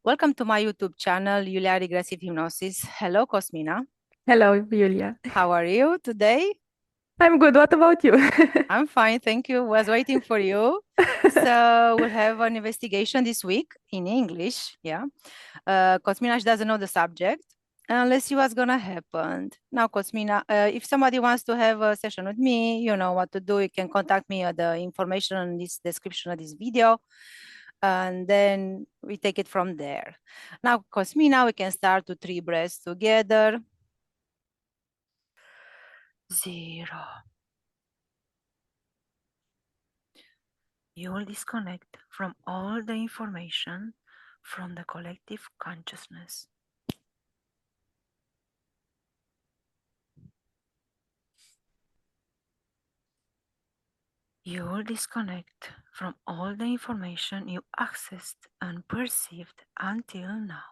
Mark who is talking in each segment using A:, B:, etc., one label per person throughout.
A: Welcome to my YouTube channel, Iulia Regressive Hypnosis. Hello, Cosmina.
B: Hello, Iulia.
A: How are you today?
B: I'm good. What about you?
A: I'm fine, thank you. Was waiting for you. So we'll have an investigation this week in English. Yeah. Cosmina, she doesn't know the subject. Let's see what's gonna happen. Now, Cosmina, if somebody wants to have a session with me, you know what to do. You can contact me at the information in this description of this video, and then we take it from there. Now, Cosmina, we can start to 3 breaths together. 0. You will disconnect from all the information from the collective consciousness. You will disconnect from all the information you accessed and perceived until now.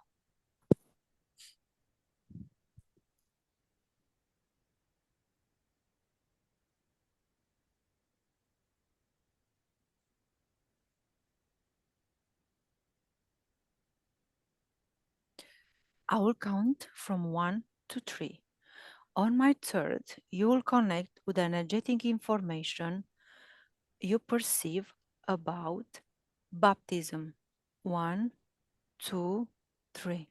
A: I will count from 1 to 3. On my third, you will connect with the energetic information you perceive about baptism. 1, 2, 3.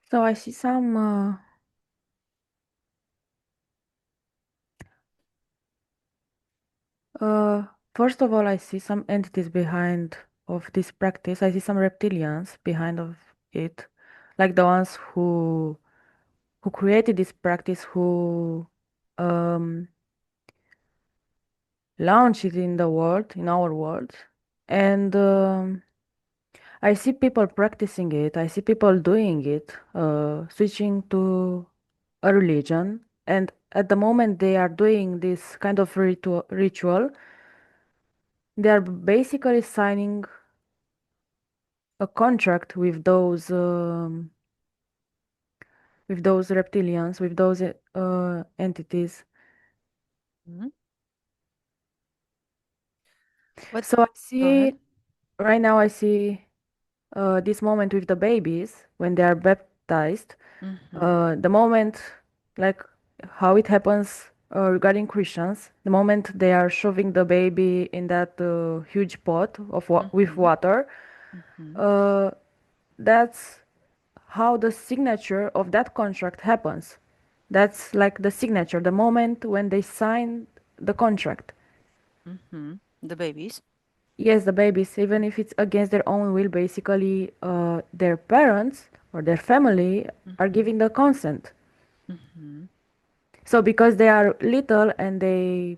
B: So I see some first of all, I see some entities behind of this practice. I see some reptilians behind of it, like the ones who created this practice, who um launched it in the world, in our world. And I see people practicing it. I see people doing it, switching to a religion. And at the moment they are doing this kind of ritual, they are basically signing a contract with those reptilians, with those entities.
A: Mhm. But
B: So I
A: go ahead.
B: see right now. I see this moment with the babies when they are baptized. The moment, like how it happens regarding Christians, the moment they are shoving the baby in that huge pot of with water, uh, that's how the signature of that contract happens. That's like the signature, the moment when they sign the contract.
A: The babies.
B: Yes, the babies, even if it's against their own will, basically, their parents or their family are giving the consent. So because they are little and they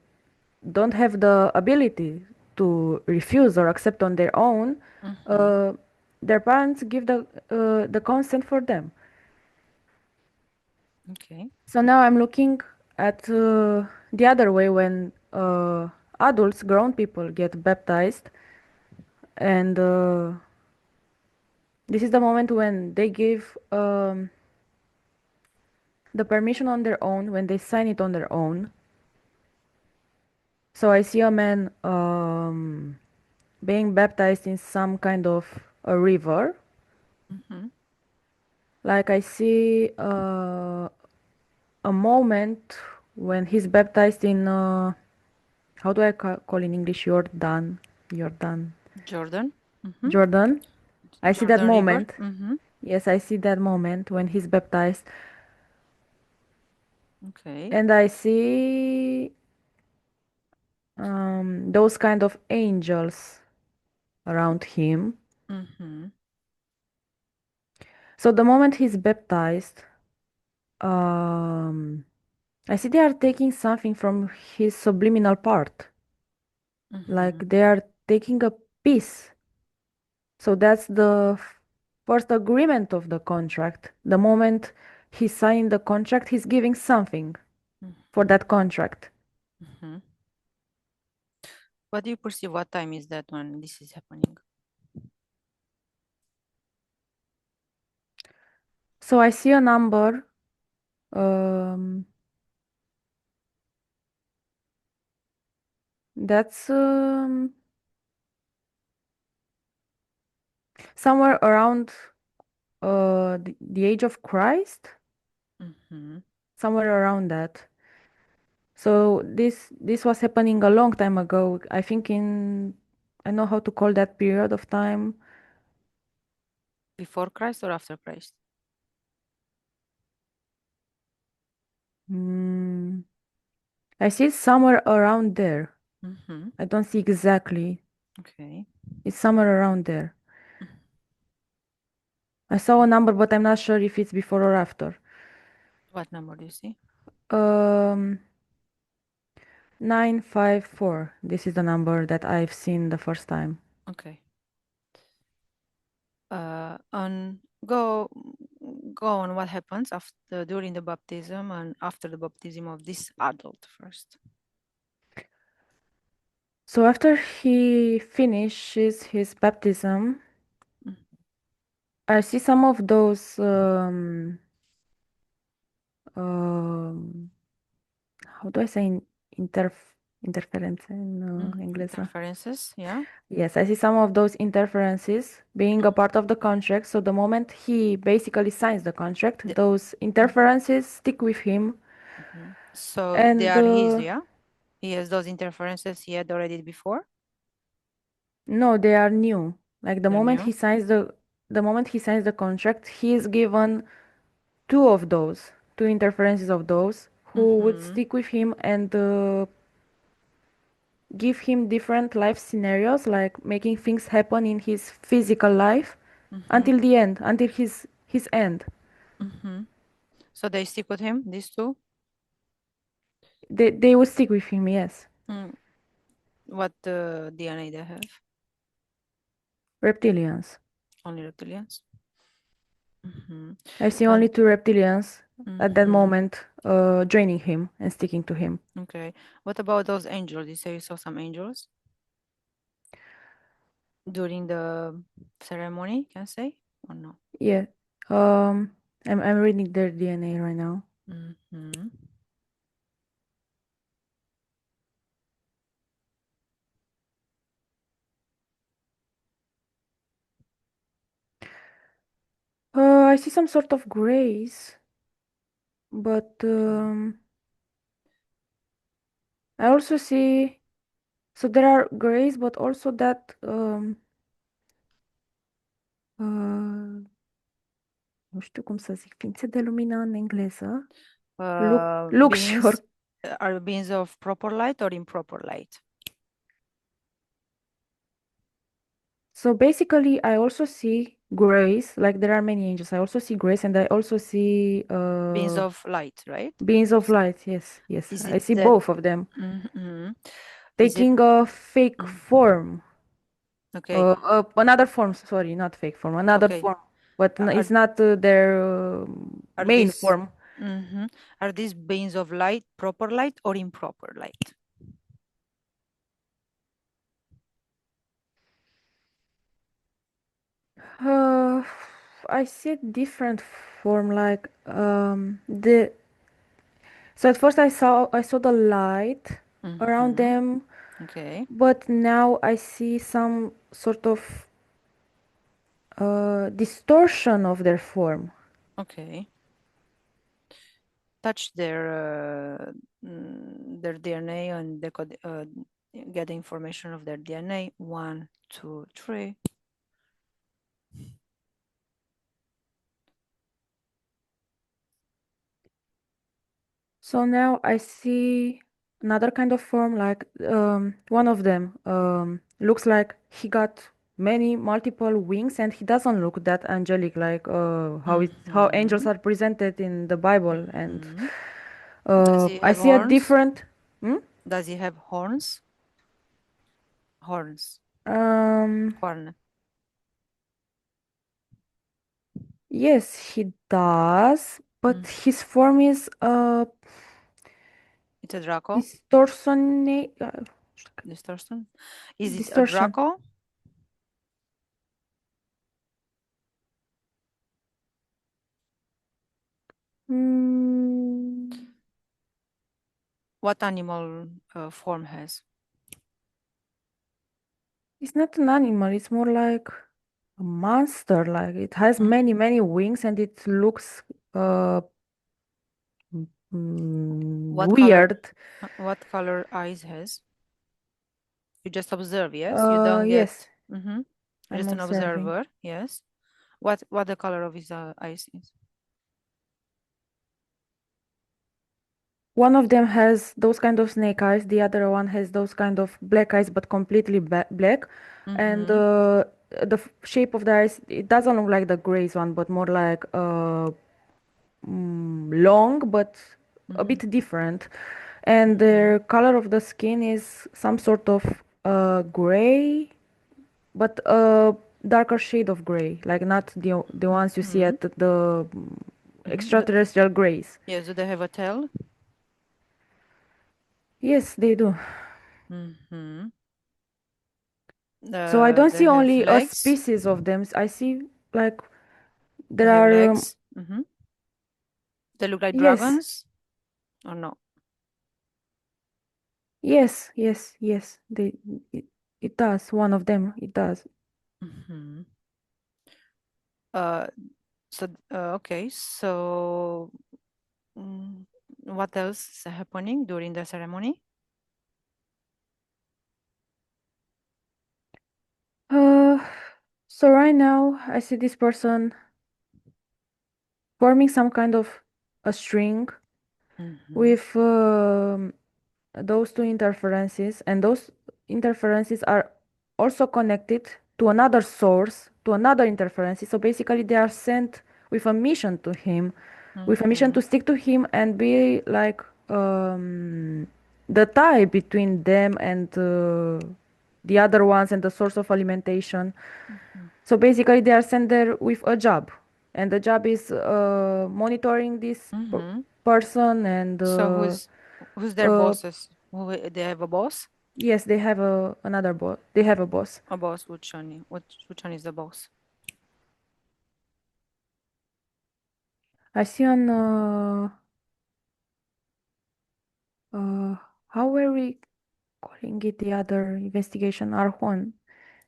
B: don't have the ability to refuse or accept on their own, uh, their parents give the consent for them.
A: Okay.
B: So now I'm looking at the other way when adults, grown people, get baptized, and this is the moment when they give the permission on their own, when they sign it on their own. So I see a man being baptized in some kind of a river. Like I see a moment when he's baptized in how do I call in English? Jordan,
A: Jordan.
B: Jordan. I see that
A: Jordan River.
B: moment. Yes, I see that moment when he's baptized,
A: Okay.
B: and I see those kind of angels around him. So the moment he's baptized, um, I see they are taking something from his subliminal part, like they are taking a piece. So that's the first agreement of the contract. The moment he's signing the contract, he's giving something for that contract.
A: What do you perceive? What time is that when this is happening?
B: So I see a number. Um, That's somewhere around the age of Christ, somewhere around that. So this was happening a long time ago. I think I know how to call that period of time.
A: Before Christ or after Christ?
B: I see it's somewhere around there. I don't see exactly.
A: Okay.
B: It's somewhere around there. I saw a number, but I'm not sure if it's before or after.
A: What number do you see?
B: 954. This is the number that I've seen the first time.
A: Okay. And go on what happens after during the baptism and after the baptism of this adult first.
B: So after he finishes his baptism, I see some of those how do I say interference in engleză?
A: Interferences, yeah.
B: Yes, I see some of those interferences being a part of the contract. So the moment he basically signs the contract, those interferences stick with him.
A: So they
B: And
A: are his, yeah? He has those interferences he had already before?
B: no, they are new. Like the
A: They're
B: moment
A: new?
B: he signs the contract, he is given two of those, two interferences of those who would stick with him and give him different life scenarios, like making things happen in his physical life until the end, until his end.
A: So they stick with him, these two?
B: They will stick with him, yes.
A: What DNA they have?
B: Reptilians.
A: Only reptilians?
B: I see only two reptilians at that moment joining him and sticking to him.
A: Okay. What about those angels? You say you saw some angels during the ceremony, can I say? Or no?
B: Yeah. I'm reading their DNA right now. I see some sort of grace, but I also see. So there are grace, but also that nu știu cum să zic, ființe de lumină în engleză. Luxor.
A: Are beings of proper light or improper light?
B: So basically, I also see grace, like there are many angels. I also see grace, and I also see
A: Beings of light, right?
B: beings of light. Yes, yes.
A: Is
B: I
A: it
B: see
A: that?
B: both of them
A: Is it
B: taking a fake form.
A: okay?
B: Another form. Sorry, not fake form. Another
A: Okay.
B: form, but it's not their
A: Are
B: main
A: these
B: form.
A: are these beings of light proper light or improper light?
B: I see a different form, like the. So at first I saw the light around them,
A: Okay.
B: but now I see some sort of distortion of their form.
A: Okay. Touch their DNA and decode, get the information of their DNA. 1, 2, 3.
B: So now I see another kind of form, like one of them looks like he got many multiple wings, and he doesn't look that angelic, like how angels are presented in the Bible. And
A: Does he
B: I
A: have
B: see a
A: horns?
B: different.
A: Does he have horns? Horns. Horn.
B: Yes, he does, but his form is
A: It's a Draco.
B: distortion.
A: Distortion. Is it a
B: Distortion.
A: Draco? What animal form has?
B: It's not an animal, it's more like a monster. Like it has many, many wings and it looks uh weird.
A: What color eyes has? You just observe, yes? You don't get.
B: Yes,
A: Mm-hmm. You're
B: I'm
A: just an
B: observing.
A: observer, yes. What the color of his eyes is?
B: One of them has those kind of snake eyes, the other one has those kind of black eyes, but completely black. And
A: Mm-hmm.
B: the shape of the eyes, it doesn't look like the grays one, but more like long, but a
A: Mm-hmm.
B: bit different. And
A: Mm-hmm.
B: the color of the skin is some sort of gray, but a darker shade of gray, like not the ones you see
A: Mm-hmm.
B: at the
A: Mm-hmm.
B: extraterrestrial grays.
A: Yes, do they have a tail?
B: Yes, they do.
A: Mm-hmm.
B: So I don't
A: They
B: see
A: have
B: only a
A: legs.
B: species of them. I see like
A: They
B: there
A: have
B: are
A: legs. Mm-hmm. They look like
B: yes,
A: dragons or no?
B: yes. It, it does. One of them it does.
A: Mm-hmm. Uh, okay. So, what else is happening during the ceremony?
B: Uh, so right now I see this person forming some kind of a string
A: Mm-hmm.
B: with those two interferences, and those interferences are also connected to another source, to another interference. So basically, they are sent with a mission to him, with a mission
A: Mm-hmm.
B: to stick to him and be like the tie between them and the other ones and the source of alimentation.
A: Mm-hmm.
B: So basically, they are sent there with a job, and the job is monitoring this
A: Mm-hmm.
B: person and
A: So who's their
B: uh,
A: bosses? They have a boss?
B: yes, they have another boss. They have a boss.
A: A boss, which one? Which one is the boss?
B: I see on uh how were we calling it the other investigation? Archon.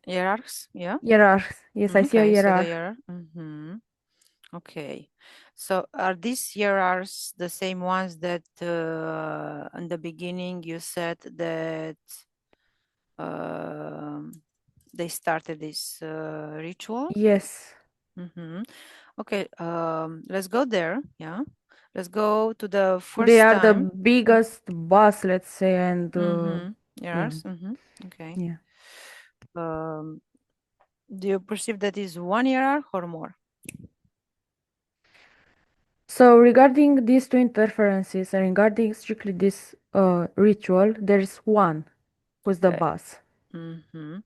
A: Hierarchs, yeah.
B: Hierarchs. Yes, I see a
A: Okay, so
B: hierarch.
A: they are. Mm-hmm. Okay. So are these hierarchs the same ones that in the beginning you said that um they started this ritual?
B: Yes.
A: Mm-hmm. Okay, let's go there. Yeah. Let's go to the
B: They
A: first
B: are the
A: time.
B: biggest boss, let's say, and
A: Mm-hmm.
B: yeah,
A: Yes. Mm-hmm. Okay.
B: yeah.
A: Um, do you perceive that is one hierarch or more?
B: So regarding these two interferences and regarding strictly this ritual, there is one who's the
A: Okay.
B: boss.
A: Mm-hmm.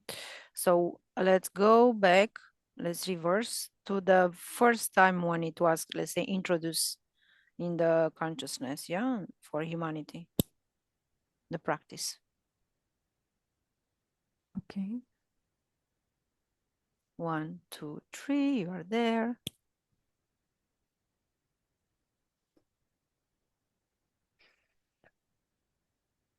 A: So let's go back. Let's reverse to the first time when it was, let's say, introduced in the consciousness, yeah, for humanity, the practice.
B: Okay.
A: 1, 2, 3, you are there.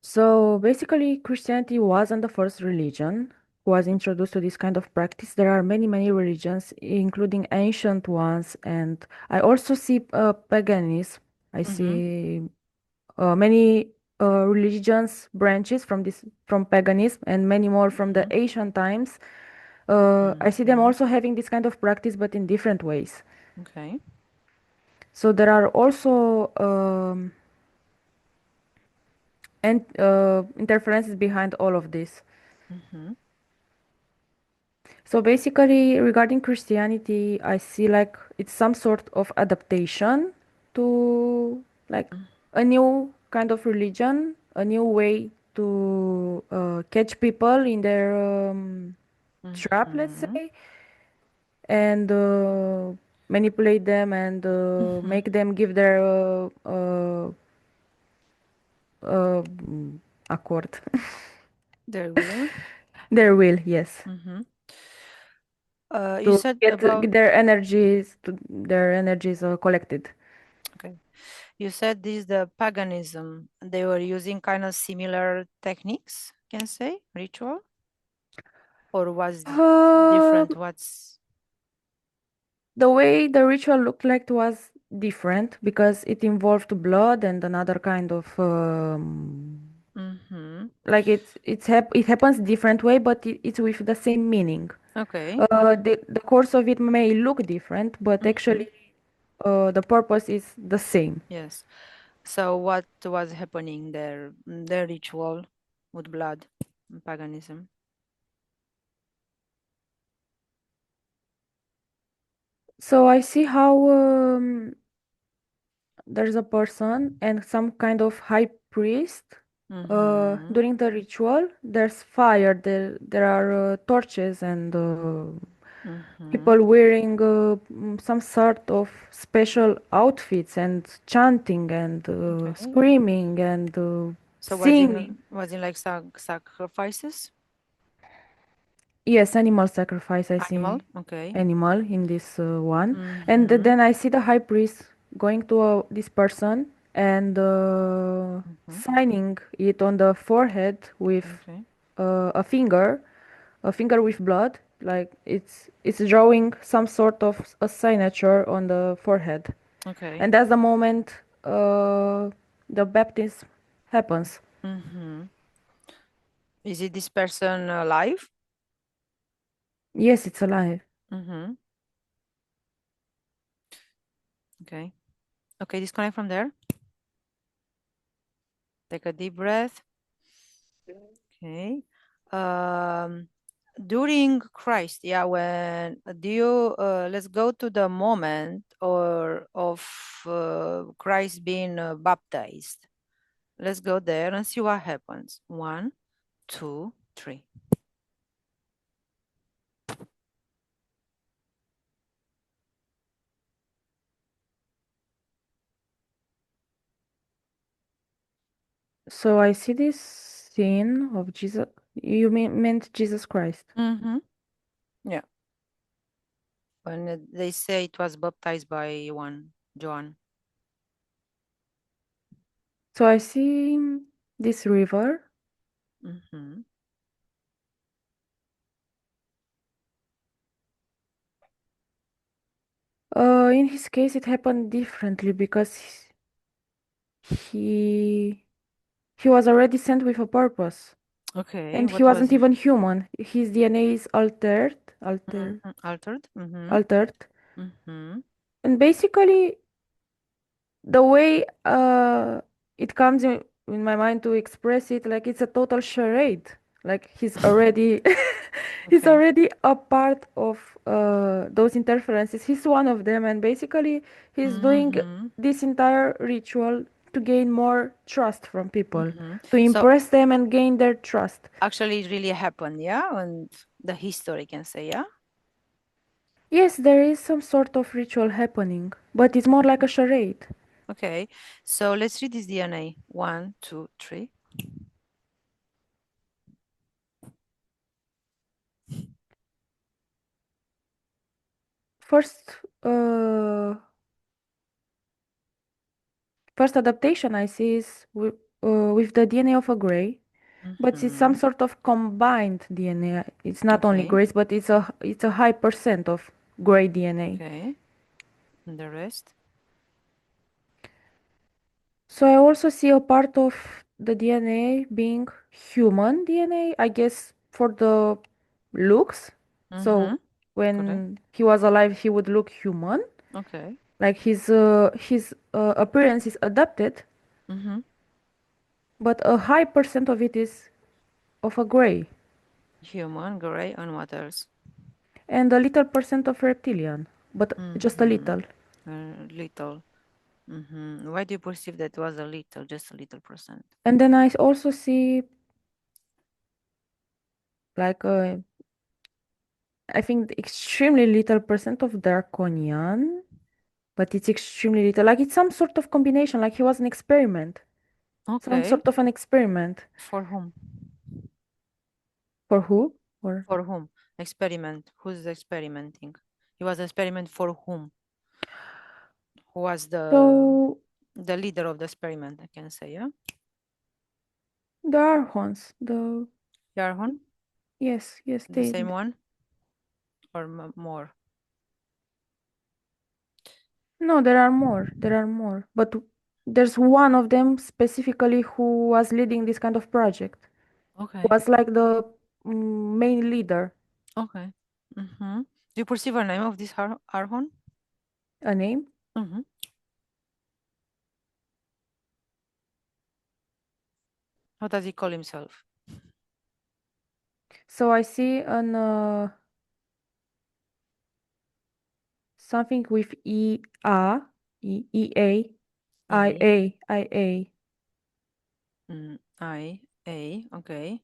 B: So basically, Christianity wasn't the first religion who was introduced to this kind of practice. There are many, many religions, including ancient ones, and I also see paganism. I
A: Mm-hmm.
B: see many religions branches from paganism, and many more from the
A: Mm-hmm.
B: ancient times. I see them
A: Mm-hmm.
B: also having this kind of practice, but in different ways.
A: Okay.
B: So there are also and interferences behind all of this.
A: Mm-hmm.
B: So basically, regarding Christianity, I see like it's some sort of adaptation to like a new kind of religion, a new way to catch people in their trap, let's
A: Mm-hmm.
B: say, and manipulate them and
A: Mm-hmm.
B: make them give their uh, accord,
A: There will.
B: their will, yes,
A: Mm-hmm. You
B: to
A: said
B: get
A: about,
B: their energies collected.
A: okay. You said this the paganism. They were using kind of similar techniques, can say, ritual. or was
B: Um,
A: different? What's
B: the way the ritual looked like was different because it involved blood and another kind of like it happens different way, but it's with the same meaning.
A: okay?
B: The course of it may look different, but actually the purpose is the same.
A: Yes. So what was happening there? The ritual with blood, paganism.
B: So I see how there's a person and some kind of high priest. During the ritual, there's fire. There are torches and people wearing some sort of special outfits and chanting and
A: Okay.
B: screaming and
A: So
B: singing.
A: was in like sacrifices?
B: Yes, animal sacrifice. I
A: Animal?
B: see
A: Okay.
B: animal in this one, and then I see the high priest going to this person and signing it on the forehead with
A: Okay.
B: a finger with blood, like it's drawing some sort of a signature on the forehead,
A: Okay.
B: and that's the moment the baptism happens.
A: Is it this person alive?
B: Yes, it's alive.
A: Okay. Okay, disconnect from there. Take a deep breath. Okay. Um, during Christ, yeah, when do you let's go to the moment or of Christ being baptized. Let's go there and see what happens. 1, 2, 3.
B: So I see this scene of Jesus. You meant Jesus Christ.
A: Yeah. When they say it was baptized by John.
B: So I see this river. In his case, it happened differently because he he was already sent with a purpose,
A: Okay,
B: and he
A: what was
B: wasn't
A: it?
B: even human. His DNA is
A: Altered.
B: altered,
A: Mm-hmm.
B: and basically the way it comes in my mind to express it, like it's a total charade. Like he's already he's
A: Okay.
B: already a part of those interferences. He's one of them, and basically he's doing this entire ritual to gain more trust from people, to
A: So
B: impress them and gain their trust.
A: actually it really happened, yeah? And the history can say, yeah?
B: Yes, there is some sort of ritual happening, but it's more like a charade.
A: Okay. So let's read this DNA. 1, 2, 3.
B: First, uh, first adaptation I see is with the DNA of a gray, but it's some sort of combined DNA. It's not only
A: Okay.
B: grays, but it's a high percent of gray DNA.
A: Okay. And the rest?
B: So I also see a part of the DNA being human DNA, I guess for the looks. So
A: Correct.
B: when he was alive, he would look human,
A: Okay.
B: like his appearance is adapted, but a high percent of it is of a gray,
A: Human, gray, and what else?
B: and a little percent of reptilian, but just a little.
A: Little. Why do you perceive that was a little, just a little percent?
B: And then I also see like I think extremely little percent of draconian, but it's extremely little. Like it's some sort of combination. Like he was an experiment, some
A: Okay.
B: sort of an experiment.
A: For whom?
B: For who? Or
A: For whom? Experiment. Who's experimenting? He was experiment for whom? Who was
B: so
A: the leader of the experiment, I can say, yeah?
B: the archons, the
A: Yarhon?
B: Yes, yes,
A: The same one or more?
B: No, there are more. There are more. But there's one of them specifically who was leading this kind of project.
A: Okay.
B: Was like the main leader.
A: Okay. Do you perceive a name of this Arhon?
B: A name?
A: How does he call himself?
B: So I see an something with I A.
A: I-A, okay.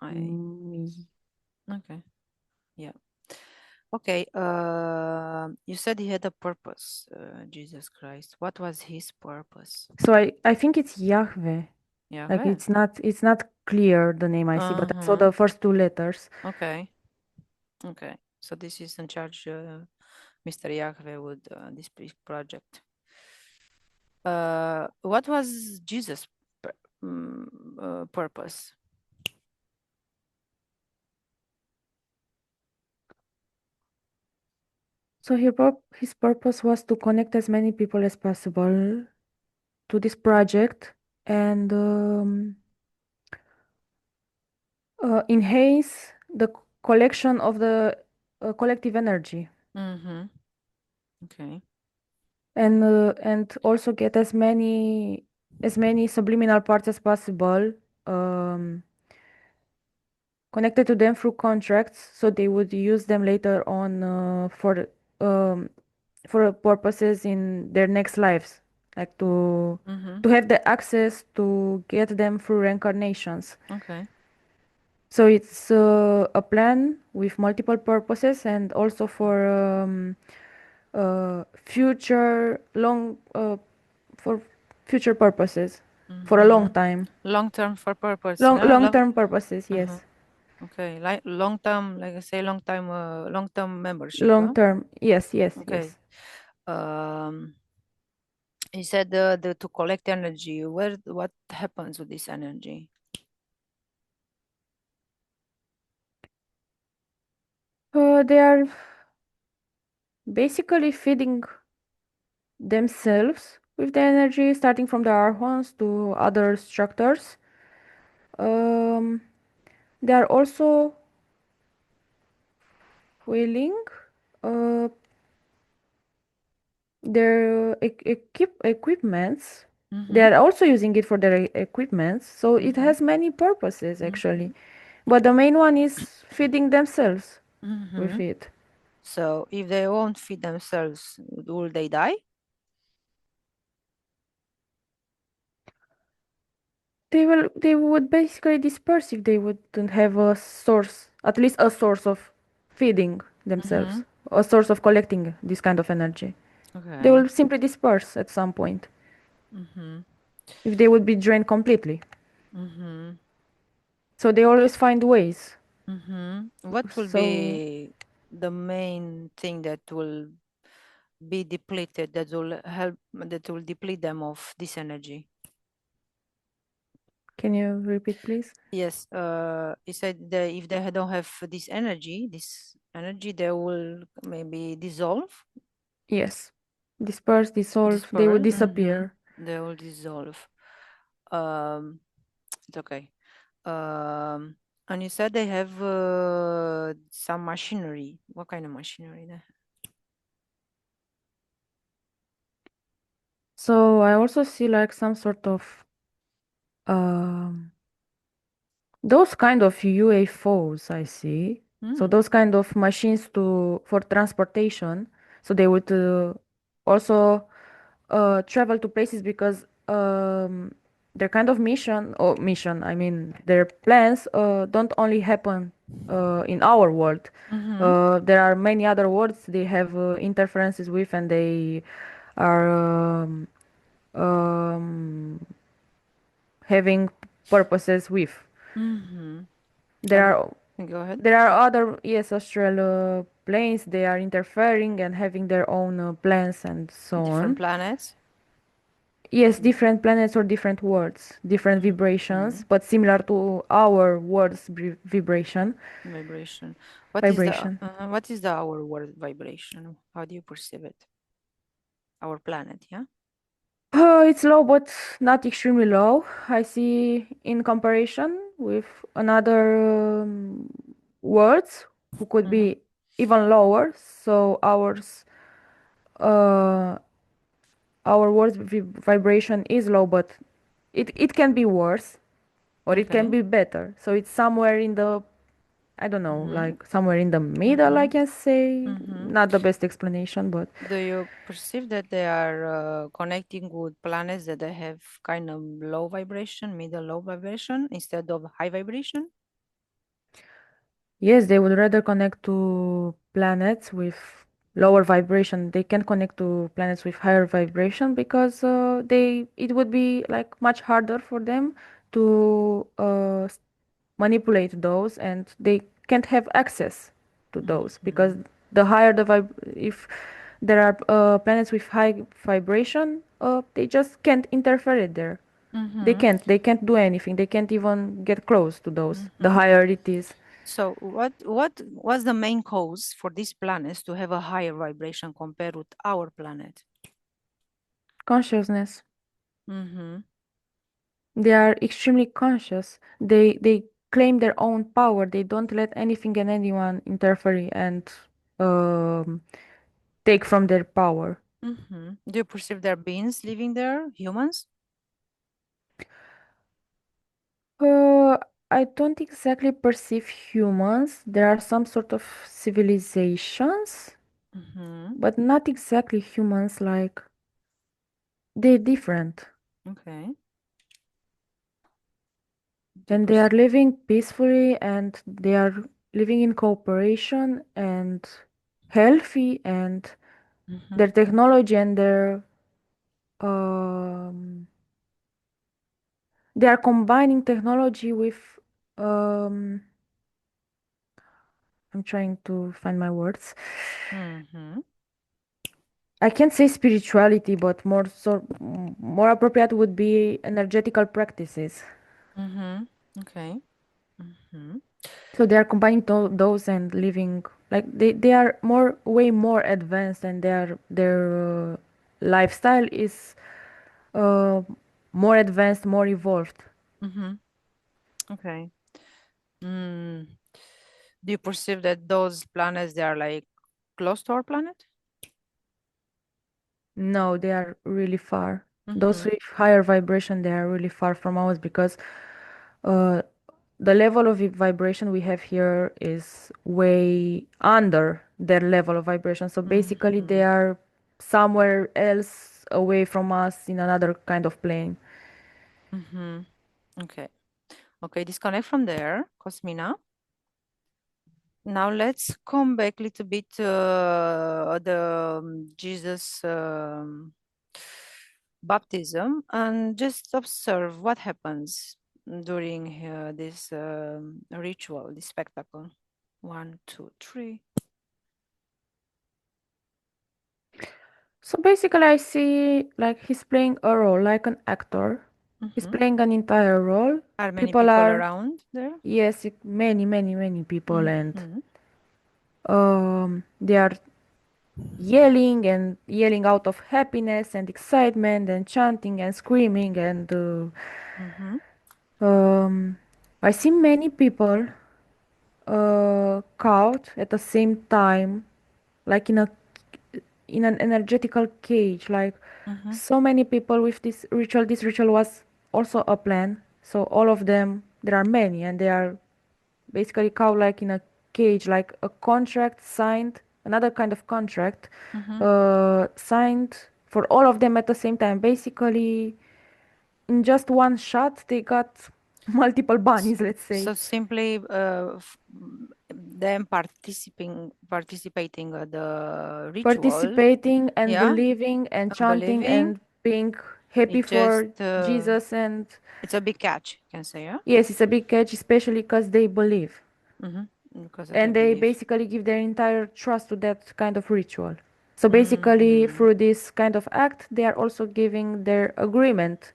A: I,
B: Me.
A: okay, yeah. Okay, you said he had a purpose, Jesus Christ. What was his purpose?
B: So I think it's Yahweh. Like
A: Yahweh.
B: it's not clear the name I see, but I saw the first two letters.
A: Okay, okay. So this is in charge, Mr. Yahweh with this project. What was Jesus' purpose?
B: So his purpose was to connect as many people as possible to this project and enhance the collection of the collective energy.
A: Okay.
B: And also get as many subliminal parts as possible connected to them through contracts, so they would use them later on um, for purposes in their next lives, like to have the access to get them through reincarnations.
A: Okay.
B: So it's a plan with multiple purposes and also for future long for future purposes for a long time.
A: Long term for purpose.
B: Long-term purposes, yes.
A: Okay, like long term, like I say, long term membership.
B: Long term, yes, yes,
A: Okay.
B: yes.
A: You said to collect energy. What happens with this energy?
B: They are basically feeding themselves with the energy, starting from the archons to other structures. Um, they are also fueling uh, their equipments. They are also using it for their equipments, so it has many purposes actually. But the main one is feeding themselves with it.
A: So if they won't feed themselves, will they die?
B: They would basically disperse if they wouldn't have a source, at least a source of feeding themselves, a source of collecting this kind of energy. They
A: Okay.
B: will simply disperse at some point if they would be drained completely. So they always find ways.
A: What will
B: So
A: be the main thing that will be depleted, that will deplete them of this energy?
B: can you repeat, please?
A: Yes, you said that if they don't have this energy, they will maybe dissolve,
B: Yes. Disperse, dissolve, they would disappear.
A: they will dissolve. Um, it's okay. And you said they have some machinery. What kind of machinery?
B: So I also see like some sort of um those kind of UFOs I see. So those kind of machines for transportation. So they would also travel to places because their kind of mission, I mean their plans don't only happen in our world. There are many other worlds they have interferences with, and they are um, having purposes with. There
A: And
B: are
A: go ahead.
B: there are other, yes, astral planes. They are interfering and having their own plans and so
A: Different
B: on.
A: planets.
B: Yes, different planets or different words, different vibrations, but similar to our words vibration.
A: Vibration.
B: Vibration.
A: What is the our word vibration? How do you perceive it? Our planet, yeah?
B: It's low, but not extremely low. I see in comparison with another words who could be even lower. So uh, our words vibration is low, but it can be worse or it can
A: Okay.
B: be better. So it's somewhere in the, I don't know,
A: Mm-hmm.
B: like somewhere in the middle, I
A: Mm-hmm.
B: can say.
A: Mm-hmm.
B: Not the best explanation, but
A: Do you perceive that they are connecting with planets that they have kind of low vibration, middle low vibration instead of high vibration?
B: yes, they would rather connect to planets with lower vibration. They can connect to planets with higher vibration because it would be like much harder for them to manipulate those, and they can't have access to those because the higher the if there are planets with high vibration, they just can't interfere it there.
A: Mm-hmm.
B: They can't do anything. They can't even get close to those. The
A: Mm-hmm.
B: higher it is.
A: So what was the main cause for these planets to have a higher vibration compared with our planet?
B: Consciousness.
A: Mm-hmm.
B: They are extremely conscious. They claim their own power. They don't let anything and anyone interfere and um, take from their power.
A: Mm-hmm. Do you perceive there are beings living there, humans?
B: Uh, I don't exactly perceive humans. There are some sort of civilizations,
A: Mm-hmm.
B: but not exactly humans. Like they're different,
A: Okay. Do you
B: and they are
A: perceive?
B: living peacefully, and they are living in cooperation and healthy, and
A: Mm-hmm.
B: their technology and their um, they are combining technology with um, I'm trying to find my words.
A: Mm-hmm.
B: I can't say spirituality, but more appropriate would be energetical practices.
A: Mm-hmm. Okay. Mm-hmm.
B: So they are combining those and living like they are way more advanced, and their lifestyle is uh, more advanced, more evolved.
A: Mm-hmm. Okay. Mm. Do you perceive that those planets they are like close to our planet?
B: No, they are really far. Those
A: Mm-hmm.
B: with higher vibration, they are really far from us because uh, the level of vibration we have here is way under their level of vibration. So basically,
A: Mm-hmm.
B: they are somewhere else away from us in another kind of plane.
A: Mm-hmm. Okay. Okay, disconnect from there, Cosmina. Now let's come back a little bit the Jesus baptism and just observe what happens during this ritual, this spectacle. One, two, three.
B: So basically, I see like he's playing a role like an actor. He's
A: Mm-hmm.
B: playing an entire role.
A: Are many
B: People
A: people
B: are,
A: around there?
B: yes, many people, and
A: Mm-hmm.
B: they are yelling and yelling out of happiness and excitement and chanting and screaming and
A: Mm-hmm.
B: um, I see many people caught at the same time, like in an energetical cage, like
A: Mm-hmm.
B: so many people with this ritual. This ritual was also a plan, so all of them, there are many, and they are basically caught like in a cage, like a contract signed, another kind of contract
A: Mm-hmm.
B: signed for all of them at the same time. Basically, in just one shot, they got multiple bunnies, let's say.
A: So simply them participating the ritual,
B: Participating and
A: yeah,
B: believing and
A: and
B: chanting
A: believing.
B: and being happy
A: It just
B: for Jesus. And
A: it's a big catch, you can say, yeah.
B: yes, it's a big catch, especially because they believe.
A: Mm-hmm. Because they
B: And they
A: believe.
B: basically give their entire trust to that kind of ritual. So basically,
A: Mm-hmm.
B: through this kind of act, they are also giving their agreement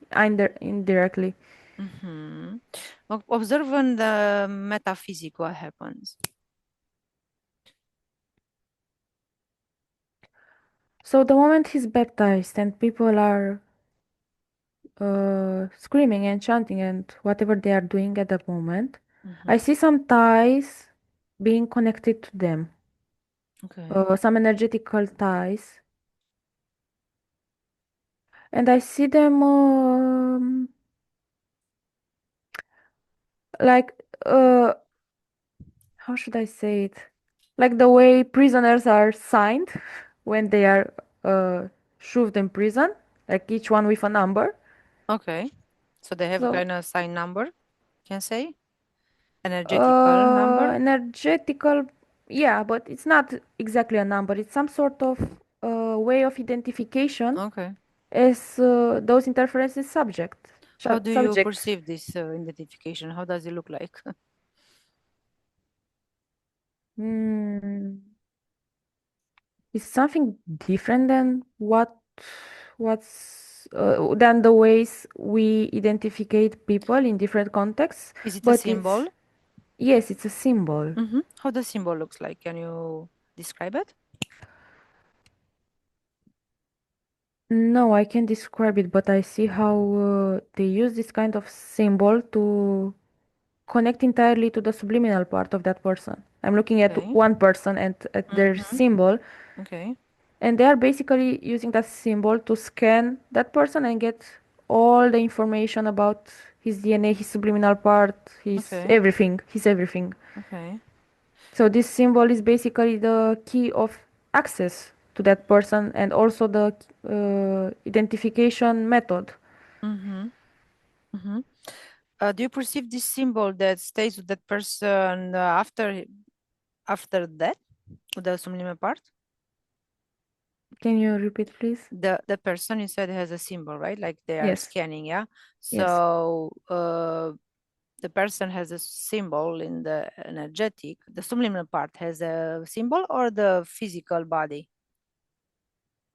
B: indirectly.
A: Mm-hmm. Observând the metaphysic, what happens?
B: So the moment he's baptized and people are screaming and chanting and whatever they are doing at that moment,
A: Mm-hmm.
B: I see some ties being connected to them,
A: Okay.
B: some energetical ties, and I see them like how should I say it? Like the way prisoners are signed when they are shoved in prison, like each one with a number.
A: Okay. So they have
B: So
A: kind of sign number, can say? Energetical number?
B: energetical, yeah, but it's not exactly a number. It's some sort of way of identification
A: Okay.
B: as those interferences
A: How do you
B: subjects.
A: perceive this identification? How does it look like?
B: Mm, it's something different than what's than the ways we identificate people in different contexts,
A: Is it a
B: but it's
A: symbol?
B: yes, it's a symbol.
A: Mm-hmm. How the symbol looks like? Can you describe it?
B: No, I can't describe it, but I see how they use this kind of symbol to connect entirely to the subliminal part of that person. I'm looking at
A: Okay.
B: one person and at their
A: Mm-hmm.
B: symbol,
A: Okay.
B: and they are basically using that symbol to scan that person and get all the information about his DNA, his subliminal part, his
A: Okay.
B: everything, his everything.
A: Okay.
B: So this symbol is basically the key of access to that person and also the identification method.
A: Mm-hmm. Mm-hmm. Do you perceive this symbol that stays with that person after that, the subliminal part?
B: Can you repeat, please?
A: The person you said has a symbol, right? Like they are
B: Yes,
A: scanning, yeah.
B: yes.
A: So the person has a symbol in the energetic. The subliminal part has a symbol or the physical body?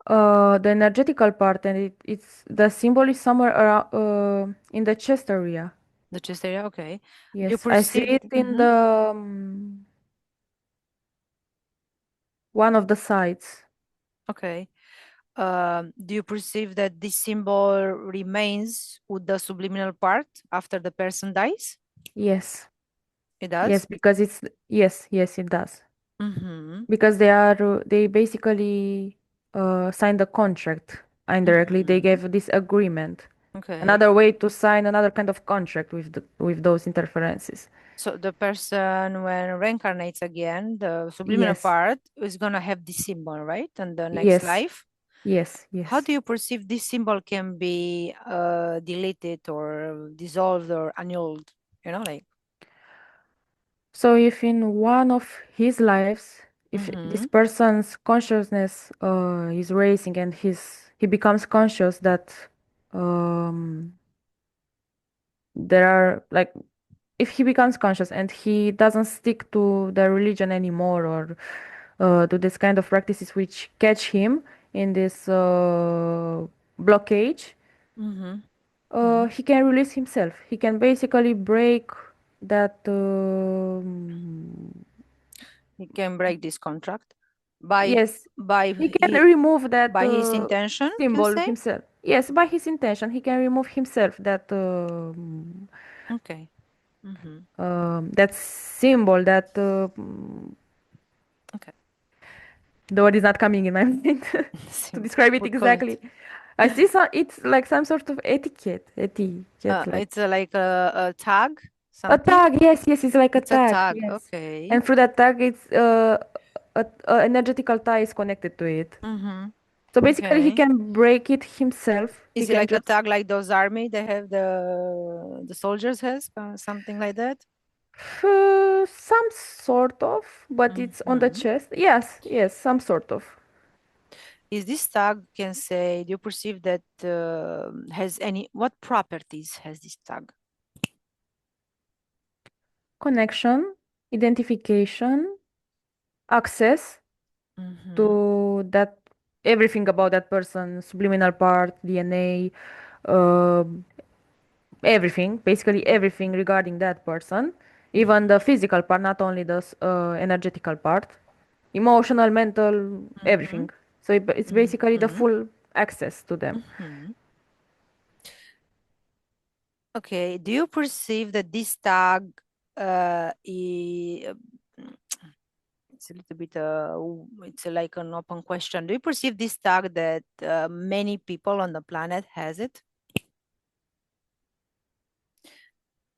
B: The energetical part, and it's the symbol is somewhere around in the chest area.
A: The chest area. Okay. Do you
B: Yes, I see
A: perceive?
B: it in
A: Mhm.
B: the one of the sides.
A: Okay. Do you perceive that this symbol remains with the subliminal part after the person dies?
B: Yes,
A: It
B: yes,
A: does.
B: because it's yes, yes, it does.
A: Mm-hmm.
B: Because they basically signed a contract indirectly. They
A: Mm-hmm.
B: gave this agreement,
A: Okay.
B: another way to sign another kind of contract with with those interferences.
A: So the person, when reincarnates again, the subliminal
B: Yes,
A: part is gonna have this symbol, right? And the next
B: yes,
A: life.
B: yes,
A: How
B: yes.
A: do you perceive this symbol can be deleted or dissolved or annulled? Like.
B: So if in one of his lives, if
A: Mm-hmm.
B: this person's consciousness is raising and he becomes conscious that um, there are like if he becomes conscious and he doesn't stick to the religion anymore or to this kind of practices which catch him in this blockage,
A: Mm-hmm. Mm-hmm.
B: he can release himself. He can basically break that.
A: He can break this contract by
B: Yes,
A: by
B: he can
A: he,
B: remove that
A: by his intention, can
B: symbol
A: say.
B: himself. Yes, by his intention, he can remove himself that
A: Okay. Mm-hmm.
B: that symbol that
A: Okay.
B: the word is not coming in my mind to
A: Symbol.
B: describe it
A: We call it.
B: exactly. I see some. It's like some sort of etiquette, like
A: It's like a tag,
B: a
A: something.
B: tag. Yes, yes, it's like a
A: It's a
B: tag.
A: tag.
B: Yes,
A: Okay.
B: and through that tag, it's a energetical tie is connected to it.
A: Mm-hmm.
B: So basically, he
A: Okay.
B: can break it himself. He
A: Is it
B: can
A: like a
B: just
A: tag like those army they have the soldiers has something like that?
B: some sort of, but it's on the
A: Mm-hmm.
B: chest. Yes, yes, some sort of
A: Is this tag can say? Do you perceive that has any? What properties has this tag?
B: connection, identification, access
A: Mm-hmm.
B: to that. everything about that person, subliminal part, DNA, uh, everything, basically everything regarding that person, even the physical part, not only the energetical part, emotional, mental,
A: Mm-hmm.
B: everything. So it's basically the
A: Mm-hmm.
B: full access to them.
A: Mm-hmm. Okay. Do you perceive that this tag it's a little bit it's like an open question. Do you perceive this tag that many people on the planet has it?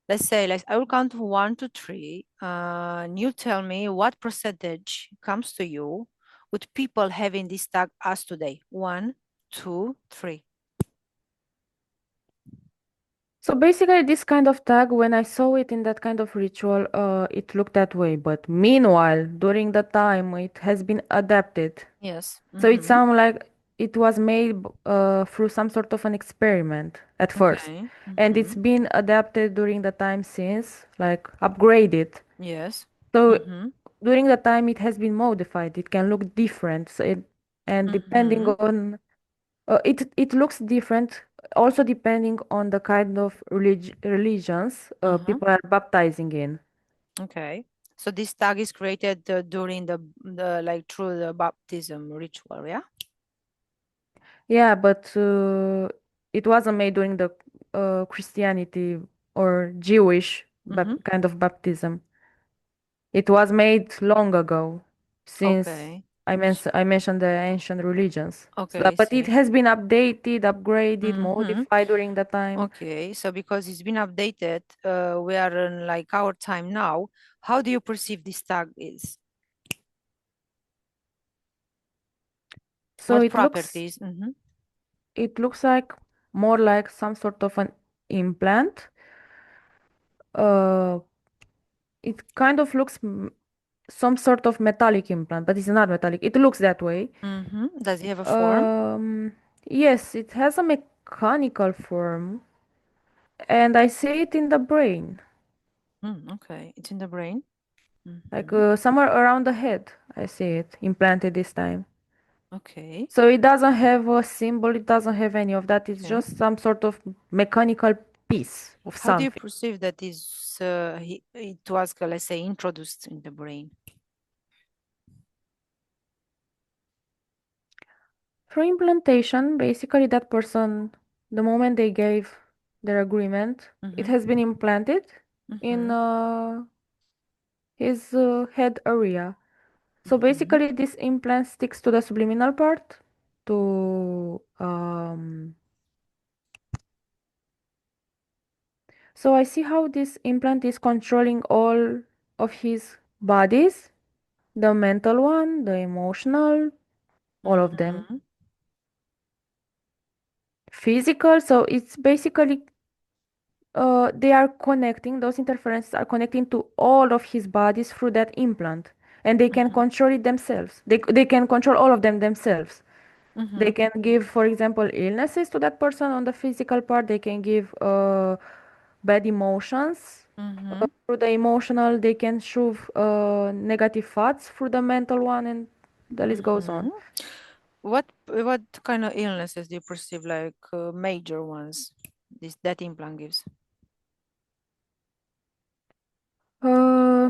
A: Let's say, like, I will count 1 to 3, and you tell me what percentage comes to you with people having this tag as today. 1, 2, 3.
B: So basically, this kind of tag, when I saw it in that kind of ritual, it looked that way. But meanwhile, during the time, it has been adapted.
A: Yes.
B: So it
A: Mm-hmm.
B: sounds like it was made through some sort of an experiment at first.
A: Okay.
B: And
A: Mm-hmm.
B: it's been adapted during the time since, like upgraded.
A: Yes.
B: So
A: Mm-hmm.
B: during the time, it has been modified. It can look different. And depending
A: Mm-hmm.
B: on it looks different also depending on the kind of religions
A: Mm-hmm.
B: people are baptizing in.
A: Okay. So this tag is created during the like through the baptism ritual, yeah?
B: Yeah, but it wasn't made during the Christianity or Jewish
A: Mm-hmm.
B: kind of baptism. It was made long ago, since
A: Okay.
B: I mentioned the ancient religions. So,
A: Okay, I
B: but it
A: see.
B: has been updated, upgraded,
A: Mm-hmm.
B: modified during the time.
A: Okay, so because it's been updated, we are in like our time now. How do you perceive this tag is?
B: So
A: What
B: it looks
A: properties? Mm-hmm.
B: it looks like more like some sort of an implant. Uh, it kind of looks some sort of metallic implant, but it's not metallic. It looks that way.
A: Mm-hmm. Does it have a form?
B: Um, yes, it has a mechanical form, and I see it in the brain,
A: Okay, it's in the brain.
B: like
A: Mm-hmm.
B: somewhere around the head. I see it implanted this time.
A: Okay,
B: So it doesn't have a symbol, it doesn't have any of that. It's
A: okay.
B: just some sort of mechanical piece of
A: How do you
B: something.
A: perceive that is it was, let's say, introduced in the brain?
B: For implantation, basically that person, the moment they gave their agreement, it
A: Mm-hmm.
B: has been implanted in
A: Mm-hmm.
B: his head area. So
A: Mm-hmm.
B: basically, this implant sticks to the subliminal part. To So I see how this implant is controlling all of his bodies, the mental one, the emotional, all of them,
A: Mm-hmm.
B: physical. So it's basically they are connecting, those interferences are connecting to all of his bodies through that implant. And they can
A: Mm-hmm.
B: control it themselves. They can control all of them themselves.
A: Mm-hmm.
B: They can give, for example, illnesses to that person on the physical part. They can give bad emotions
A: Mm-hmm.
B: through the emotional. They can shove negative thoughts through the mental one, and the list goes
A: Mm-hmm.
B: on.
A: What kind of illnesses do you perceive like major ones this that implant gives?
B: Uh,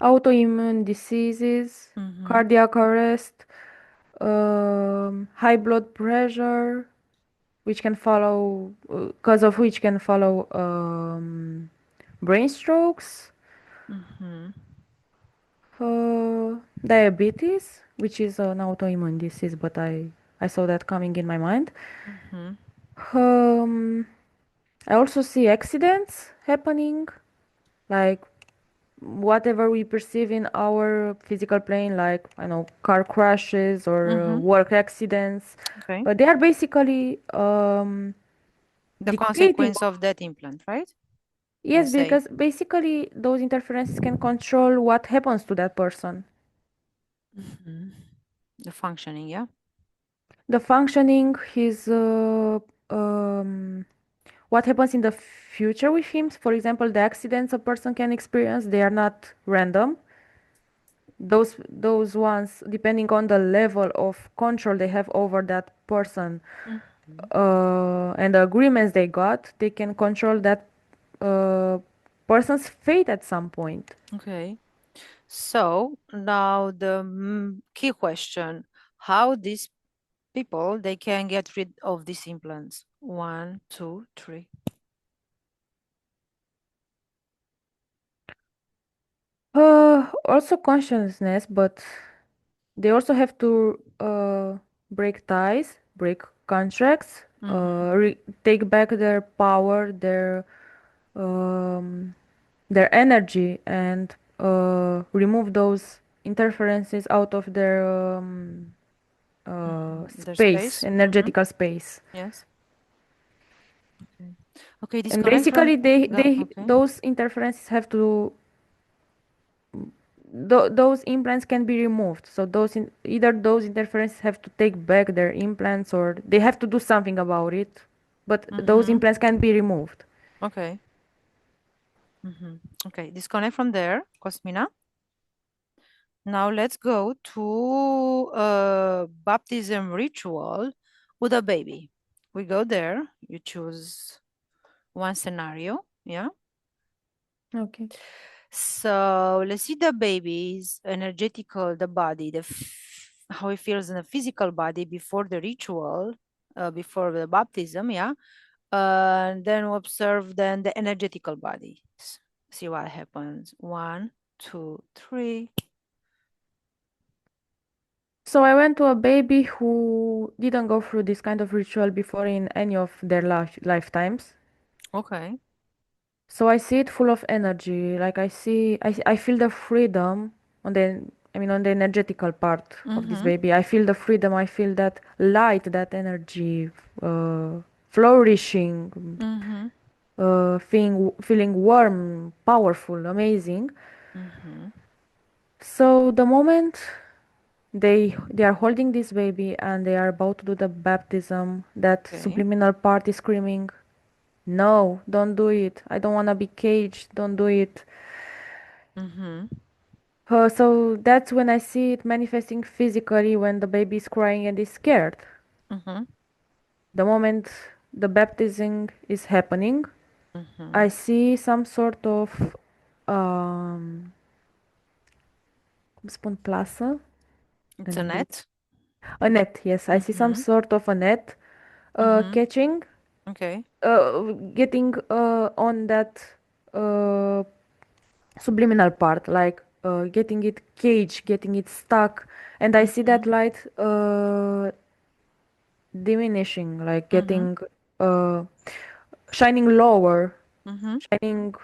B: Autoimmune diseases,
A: Mm-hmm.
B: cardiac arrest, high blood pressure, which can follow, cause of which can follow brain strokes,
A: Mm-hmm.
B: diabetes, which is an autoimmune disease, but I saw that coming in my mind.
A: Mm-hmm.
B: Um, I also see accidents happening, like whatever we perceive in our physical plane, like I know car crashes or
A: Mm-hmm.
B: work accidents.
A: Okay.
B: They are basically
A: The
B: dictating.
A: consequence of that implant, right? You
B: Yes,
A: say.
B: because basically those interferences can control what happens to that person.
A: Mm-hmm. The functioning, yeah.
B: The functioning, his what happens in the future with him. For example, the accidents a person can experience, they are not random. those ones, depending on the level of control they have over that person,
A: Mhm.
B: and the agreements they got, they can control that uh, person's fate at some point.
A: Okay. So now the key question, how these people they can get rid of these implants? One, two, three.
B: Also consciousness, but they also have to break ties, break contracts,
A: Mm-hmm.
B: take back their power, um, their energy, and remove those interferences out of their
A: Their
B: space,
A: space. Mm-hmm.
B: energetical space.
A: Yes. Okay. Okay,
B: And
A: disconnect from
B: basically,
A: the okay.
B: those interferences have to those implants can be removed. So either those interferences have to take back their implants or they have to do something about it. But those
A: Mm-hmm.
B: implants can be removed.
A: Okay. Mm-hmm. Okay, disconnect from there, Cosmina. Now let's go to baptism ritual with a baby. We go there. You choose one scenario. Yeah.
B: Okay.
A: So let's see the baby's energetical, the body, how it feels in the physical body before the ritual, before the baptism. Yeah. And then we observe then the energetical body. See what happens. One, two, three.
B: So I went to a baby who didn't go through this kind of ritual before in any of their lifetimes.
A: Okay.
B: So I see it full of energy. Like I feel the freedom on on the energetical part of this
A: Mm-hmm.
B: baby. I feel the freedom. I feel that light, that energy, flourishing,
A: Mm-hmm.
B: feeling warm, powerful, amazing.
A: Mm-hmm.
B: So the moment they are holding this baby and they are about to do the baptism, that
A: Okay.
B: subliminal part is screaming, "No, don't do it. I don't want to be caged. Don't do it."
A: Mm-hmm.
B: So that's when I see it manifesting physically when the baby is crying and is scared.
A: Mm-hmm.
B: The moment the baptism is happening,
A: Mm-hmm.
B: I see some sort of um, cum spun plasă?
A: It's a
B: În engleză.
A: net.
B: A net, yes. I see some
A: Mm-hmm.
B: sort of a net
A: Mm-hmm.
B: catching,
A: Okay.
B: getting on that uh, subliminal part, like getting it caged, getting it stuck. And I see
A: Mm-hmm.
B: that light diminishing, like
A: Mm-hmm.
B: getting uh, shining lower,
A: Mm-hmm.
B: shining.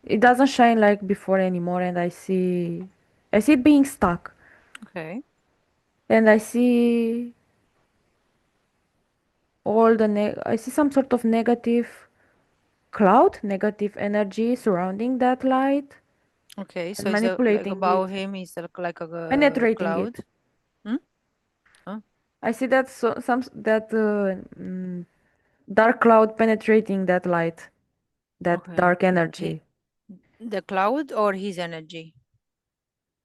B: It doesn't shine like before anymore, and I see it being stuck,
A: Okay.
B: and I see I see some sort of negative cloud, negative energy surrounding that light
A: Okay. So
B: and
A: it's like
B: manipulating
A: above
B: it,
A: him is like a
B: penetrating
A: cloud.
B: it.
A: Hmm? Oh,
B: I see that that dark cloud penetrating that light, that
A: okay.
B: dark energy.
A: The cloud or his energy?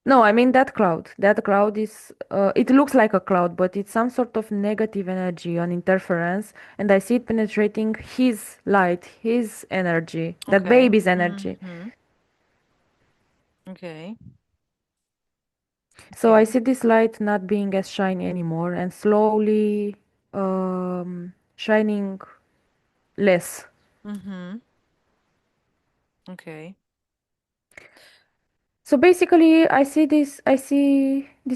B: No, I mean that cloud. That cloud is, it looks like a cloud, but it's some sort of negative energy, an interference, and I see it penetrating his light, his energy, that
A: Okay.
B: baby's energy.
A: Mm-hmm. Okay.
B: So I
A: Okay.
B: see this light not being as shiny anymore and slowly shining less.
A: Mm-hmm. Okay.
B: So basically, I see this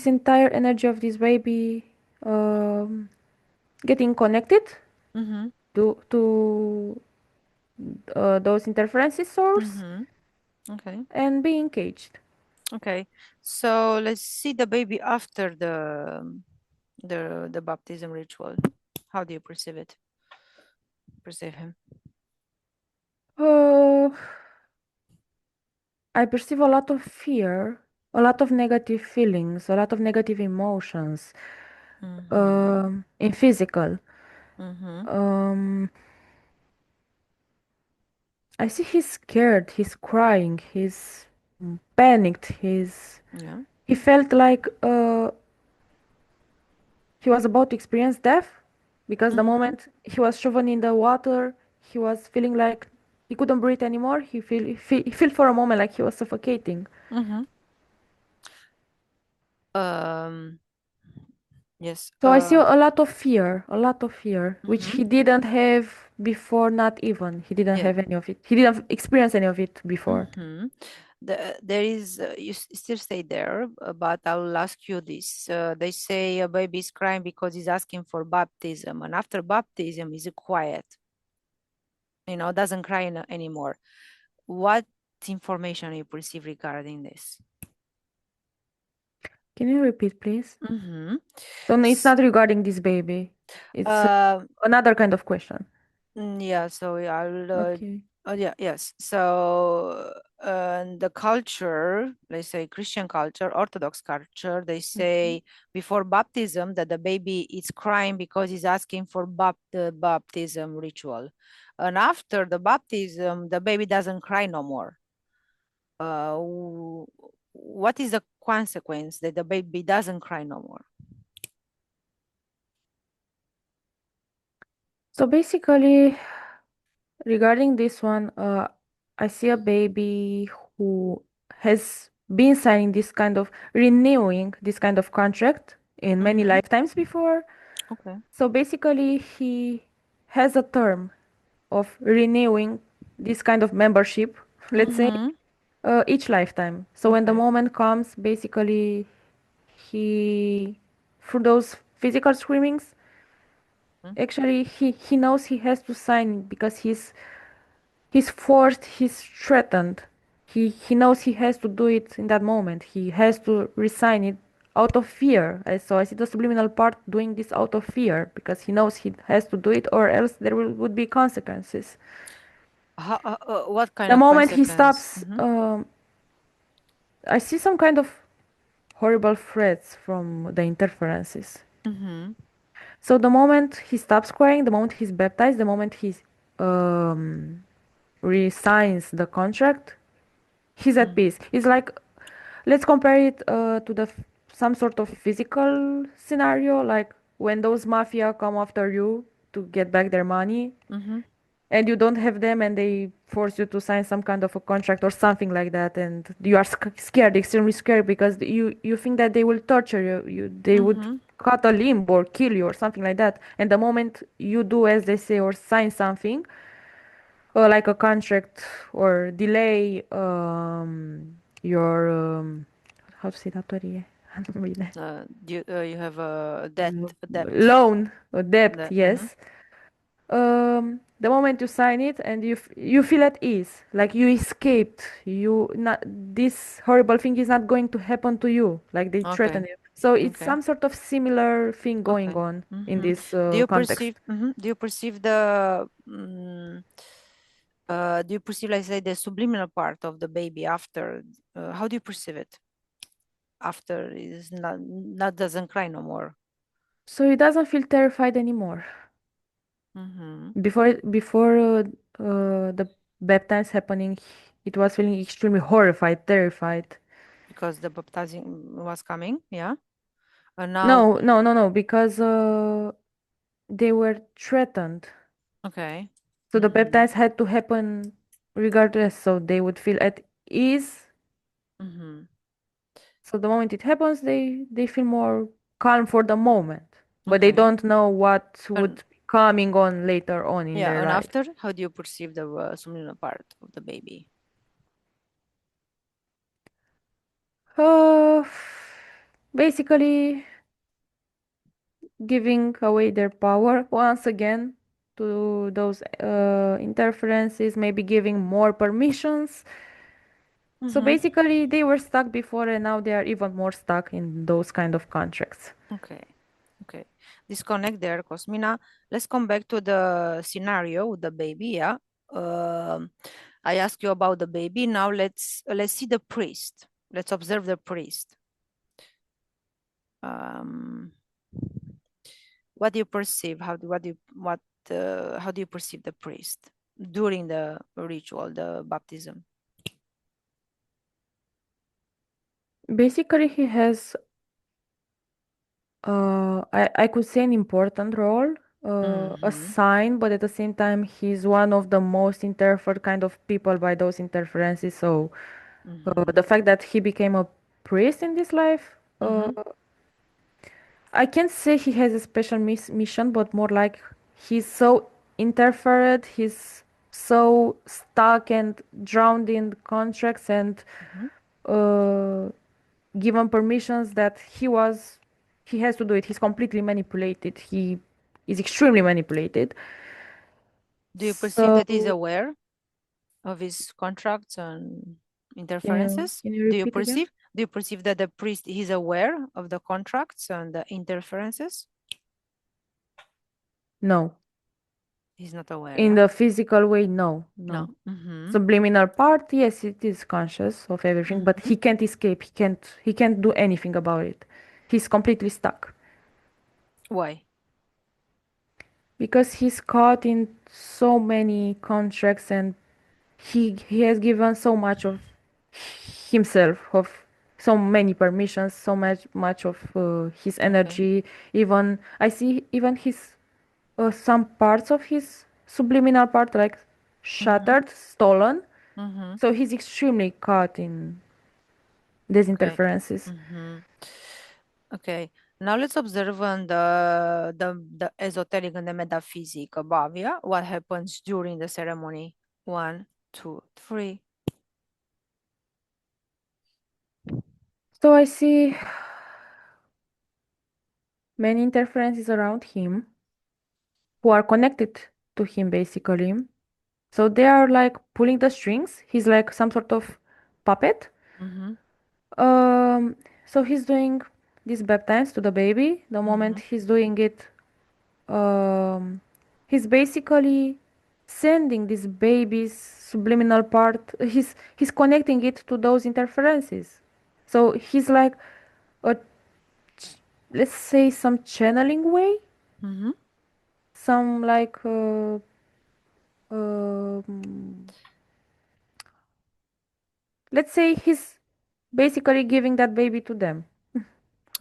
B: entire energy of this baby um, getting connected
A: Mm-hmm.
B: to those interferences source
A: Mm-hmm. Okay.
B: and being caged.
A: Okay. So let's see the baby after the baptism ritual. How do you perceive it? Perceive him?
B: Uh, I perceive a lot of fear, a lot of negative feelings, a lot of negative emotions
A: Mm-hmm.
B: in physical.
A: Mm-hmm.
B: Um, I see he's scared, he's crying, he's panicked.
A: Yeah.
B: He felt like he was about to experience death because the
A: Mm-hmm.
B: moment he was shoven in the water, he was feeling like he couldn't breathe anymore. He felt for a moment like he was suffocating.
A: Mm-hmm. Um, yes.
B: So I see a lot of fear, which
A: Mm-hmm.
B: he didn't have before, not even. He didn't
A: Yeah.
B: have any of it. He didn't experience any of it before.
A: Mm-hmm. There is, still stay there, but I will ask you this. They say a baby is crying because he's asking for baptism, and after baptism, he's quiet, doesn't cry anymore. What information you perceive regarding this?
B: Can you repeat, please?
A: Mm-hmm.
B: So no, it's not regarding this baby. It's
A: Uh,
B: another kind of question.
A: yeah, so I'll,
B: Okay.
A: yeah, yes. So, the culture, let's say Christian culture, Orthodox culture, they
B: Okay.
A: say before baptism that the baby is crying because he's asking for the baptism ritual. And after the baptism, the baby doesn't cry no more. What is the consequence that the baby doesn't cry no more?
B: So basically, regarding this one, I see a baby who has been signing this kind of renewing this kind of contract in many
A: Mm-hmm.
B: lifetimes before.
A: Okay.
B: So basically, he has a term of renewing this kind of membership, let's say,
A: Mm-hmm.
B: each lifetime. So when the
A: Okay.
B: moment comes, basically, he, through those physical screamings,
A: Mm-hmm.
B: actually, he knows he has to sign because he's forced, he's threatened. He knows he has to do it in that moment. He has to resign it out of fear. So I see the subliminal part doing this out of fear because he knows he has to do it or else there would be consequences.
A: What kind
B: The
A: of
B: moment he
A: consequence?
B: stops,
A: Mm-hmm.
B: I see some kind of horrible threats from the interferences.
A: Mm-hmm.
B: So the moment he stops crying, the moment he's baptized, the moment he um, resigns the contract, he's at peace. It's like, let's compare it to some sort of physical scenario, like when those mafia come after you to get back their money,
A: Mm-hmm.
B: and you don't have them, and they force you to sign some kind of a contract or something like that, and you are scared, extremely scared, because you think that they will torture they would
A: Mm-hmm.
B: cut a limb or kill you or something like that. And the moment you do as they say or sign something, like a contract or delay your how to say that? Torie? I don't read that.
A: You have a debt.
B: Loan or debt,
A: Mm-hmm.
B: yes. The moment you sign it and you feel at ease, like you escaped, you not this horrible thing is not going to happen to you, like they threaten
A: Okay.
B: you. So it's
A: Okay.
B: some sort of similar thing going
A: Okay.
B: on in
A: Mm-hmm.
B: this
A: Do you
B: context.
A: perceive? Mm-hmm. Do you perceive, let's say, the subliminal part of the baby after? How do you perceive it after is not doesn't cry no more?
B: So he doesn't feel terrified anymore.
A: Mm-hmm.
B: Before the baptism happening, it was feeling extremely horrified, terrified.
A: Because the baptizing was coming, yeah. And now,
B: No, no, no, no, because they were threatened.
A: okay.
B: So the
A: Mm-hmm.
B: baptism had to happen regardless, so they would feel at ease.
A: Mm-hmm.
B: So the moment it happens, they feel more calm for the moment, but they
A: Okay.
B: don't know what
A: And
B: would be coming on later on in
A: yeah,
B: their
A: and
B: life.
A: after, how do you perceive the subliminal part of the baby?
B: Uh, basically giving away their power once again to those interferences, maybe giving more permissions. So
A: Mm-hmm.
B: basically, they were stuck before, and now they are even more stuck in those kind of contracts.
A: Okay. Okay. Disconnect there, Cosmina. Let's come back to the scenario with the baby. Yeah. Um, I asked you about the baby. Now let's see the priest. Let's observe the priest. Um, what do you perceive? How do you perceive the priest during the ritual, the baptism?
B: Basically, he has, I could say, an important role, a
A: Mm-hmm.
B: sign, but at the same time, he's one of the most interfered kind of people by those interferences. So,
A: Mm-hmm.
B: the fact that he became a priest in this life,
A: Mm-hmm.
B: I can't say he has a special mission, but more like he's so interfered, he's so stuck and drowned in contracts and
A: Mm-hmm.
B: uh, given permissions that he has to do it. He's completely manipulated. He is extremely manipulated.
A: Do you perceive
B: So
A: that he's aware of his contracts and interferences?
B: can you repeat again?
A: Do you perceive that the priest is aware of the contracts and the interferences?
B: No.
A: He's not aware,
B: In
A: yeah?
B: the physical way, no,
A: No.
B: no.
A: Mm-hmm.
B: Subliminal part, yes, it is conscious of everything, but
A: Mm-hmm.
B: he can't escape. He can't do anything about it. He's completely stuck
A: Why?
B: because he's caught in so many contracts and he has given so much of himself, of so many permissions, so much of his
A: Okay.
B: energy. Even I see even his some parts of his subliminal part like
A: Mm-hmm.
B: shattered, stolen.
A: Mm-hmm.
B: So he's extremely caught in these
A: Okay.
B: interferences.
A: Mm-hmm. Okay. Now let's observe on the esoteric and the metaphysic above, yeah? What happens during the ceremony? One, two, three.
B: So I see many interferences around him who are connected to him basically. So they are like pulling the strings. He's like some sort of puppet.
A: Mm-hmm.
B: Um, so he's doing these baptisms to the baby. The
A: Mm-hmm.
B: moment he's doing it, um, he's basically sending this baby's subliminal part. He's connecting it to those interferences. So he's like a, let's say, some channeling way,
A: Mm-hmm.
B: some like um, let's say he's basically giving that baby to them.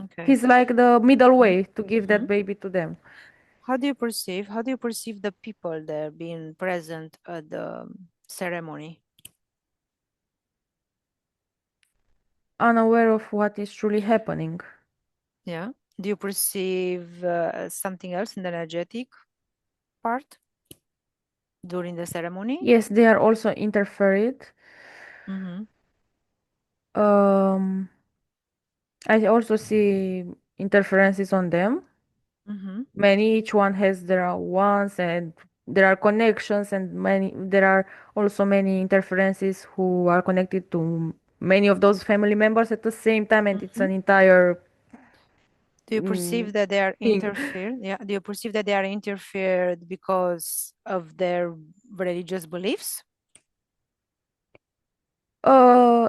A: Okay.
B: He's like the middle
A: Mm-hmm.
B: way to give
A: Mm-hmm.
B: that baby to them.
A: How do you perceive the people there being present at the ceremony?
B: Unaware of what is truly happening.
A: Yeah. Do you perceive something else in the energetic part during the ceremony?
B: Yes, they are also interfered.
A: Mm-hmm.
B: Um, I also see interferences on them.
A: Mm-hmm.
B: Many, each one has their own ones, and there are connections, and there are also many interferences who are connected to many of those family members at the same time, and it's
A: Mm-hmm.
B: an entire
A: Do you perceive that they are
B: thing.
A: interfered? Yeah. Do you perceive that they are interfered because of their religious beliefs?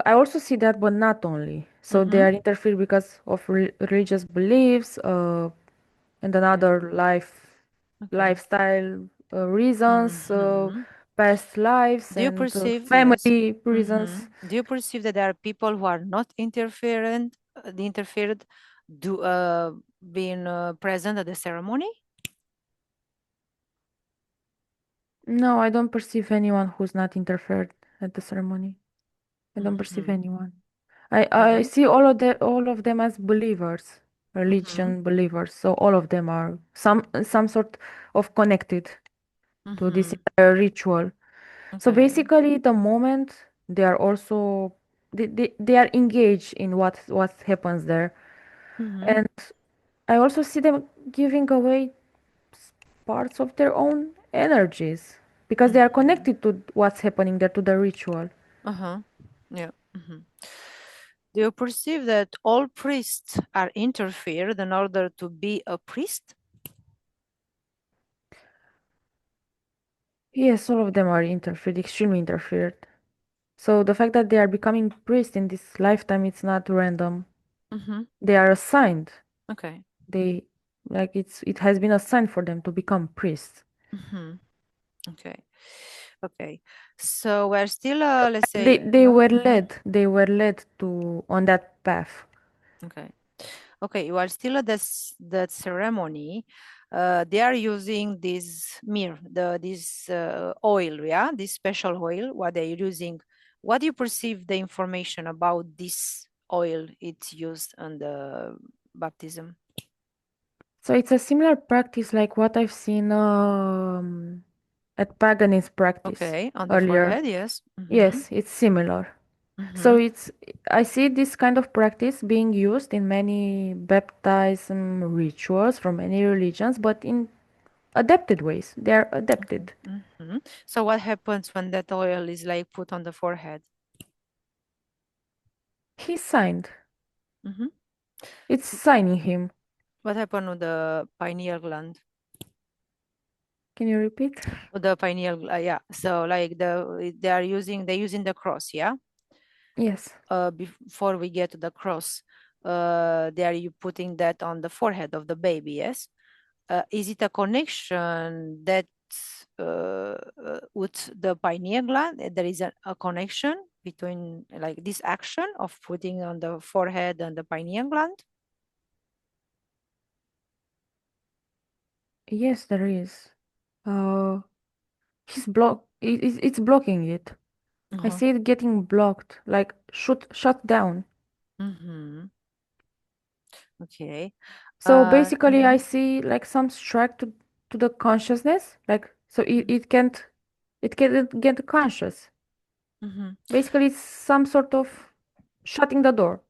B: I also see that, but not only. So they
A: Mm-hmm.
B: are interfered because of religious beliefs, and
A: Okay.
B: another
A: Okay.
B: lifestyle reasons,
A: Mm-hmm.
B: past lives,
A: Do you
B: and
A: perceive, yes.
B: family reasons.
A: Mm-hmm. Do you perceive that there are people who are not interfered, do being present at the ceremony?
B: No, I don't perceive anyone who's not interfered at the ceremony. I don't perceive
A: Mm-hmm.
B: anyone. I
A: Okay.
B: see all of them as believers,
A: Mm-hmm.
B: religion believers. So all of them are some sort of connected to this
A: Mm-hmm.
B: entire ritual. So
A: Okay.
B: basically, the moment they are also they are engaged in what happens there,
A: Mm-hmm.
B: and I also see them giving away parts of their own energies because they are
A: Mm-hmm.
B: connected to what's happening there, to the ritual.
A: Uh-huh. Yeah. Mm-hmm. Do you perceive that all priests are interfered in order to be a priest?
B: Yes, all of them are interfered, extremely interfered. So the fact that they are becoming priests in this lifetime, it's not random.
A: Mm-hmm.
B: They are assigned.
A: Okay.
B: They it has been assigned for them to become priests.
A: Mm-hmm. Okay. Okay. So we're still, let's
B: They
A: say,
B: they
A: no?
B: were led. They were led to on that path.
A: Okay. Okay, while still at that ceremony, they are using this mir, this oil, yeah, this special oil. What they're using? What do you perceive the information about this oil? It's used on the baptism.
B: So it's a similar practice like what I've seen at paganist practice
A: Okay, on the
B: earlier.
A: forehead, yes.
B: Yes, it's similar. So it's I see this kind of practice being used in many baptism rituals from many religions, but in adapted ways. They are
A: Okay.
B: adapted.
A: So what happens when that oil is like put on the forehead?
B: He signed.
A: Mhm.
B: It's signing him.
A: What happened with the pineal gland?
B: Can you repeat?
A: With the pineal, yeah. So like they're using the cross, yeah.
B: Yes.
A: Before we get to the cross, they are you putting that on the forehead of the baby, yes? Is it a connection that with the pineal gland? There is a connection between like this action of putting on the forehead and the pineal gland?
B: Yes, there is. Uh, he's block. It's blocking it. I
A: Uh-huh.
B: see it getting blocked, like shut down.
A: Mm-hmm. Okay.
B: So basically, I
A: Mhm,
B: see like some strike to the consciousness, like so
A: mhm,
B: it can't get conscious.
A: mhm,
B: Basically, it's some sort of shutting the door.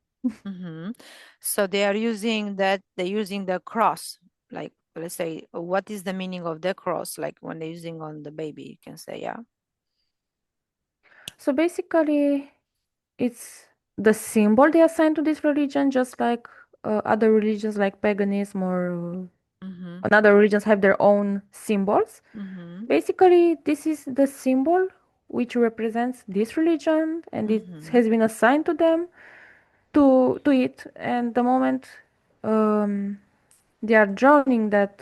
A: mhm. So they're using the cross, like let's say, what is the meaning of the cross? Like when they're using on the baby, you can say, yeah.
B: So basically, it's the symbol they assign to this religion, just like other religions like paganism or
A: Mm-hmm.
B: another religions have their own symbols.
A: Mm-hmm.
B: Basically, this is the symbol which represents this religion, and it
A: Mm-hmm.
B: has been assigned to them to it. And the moment um, they are drowning that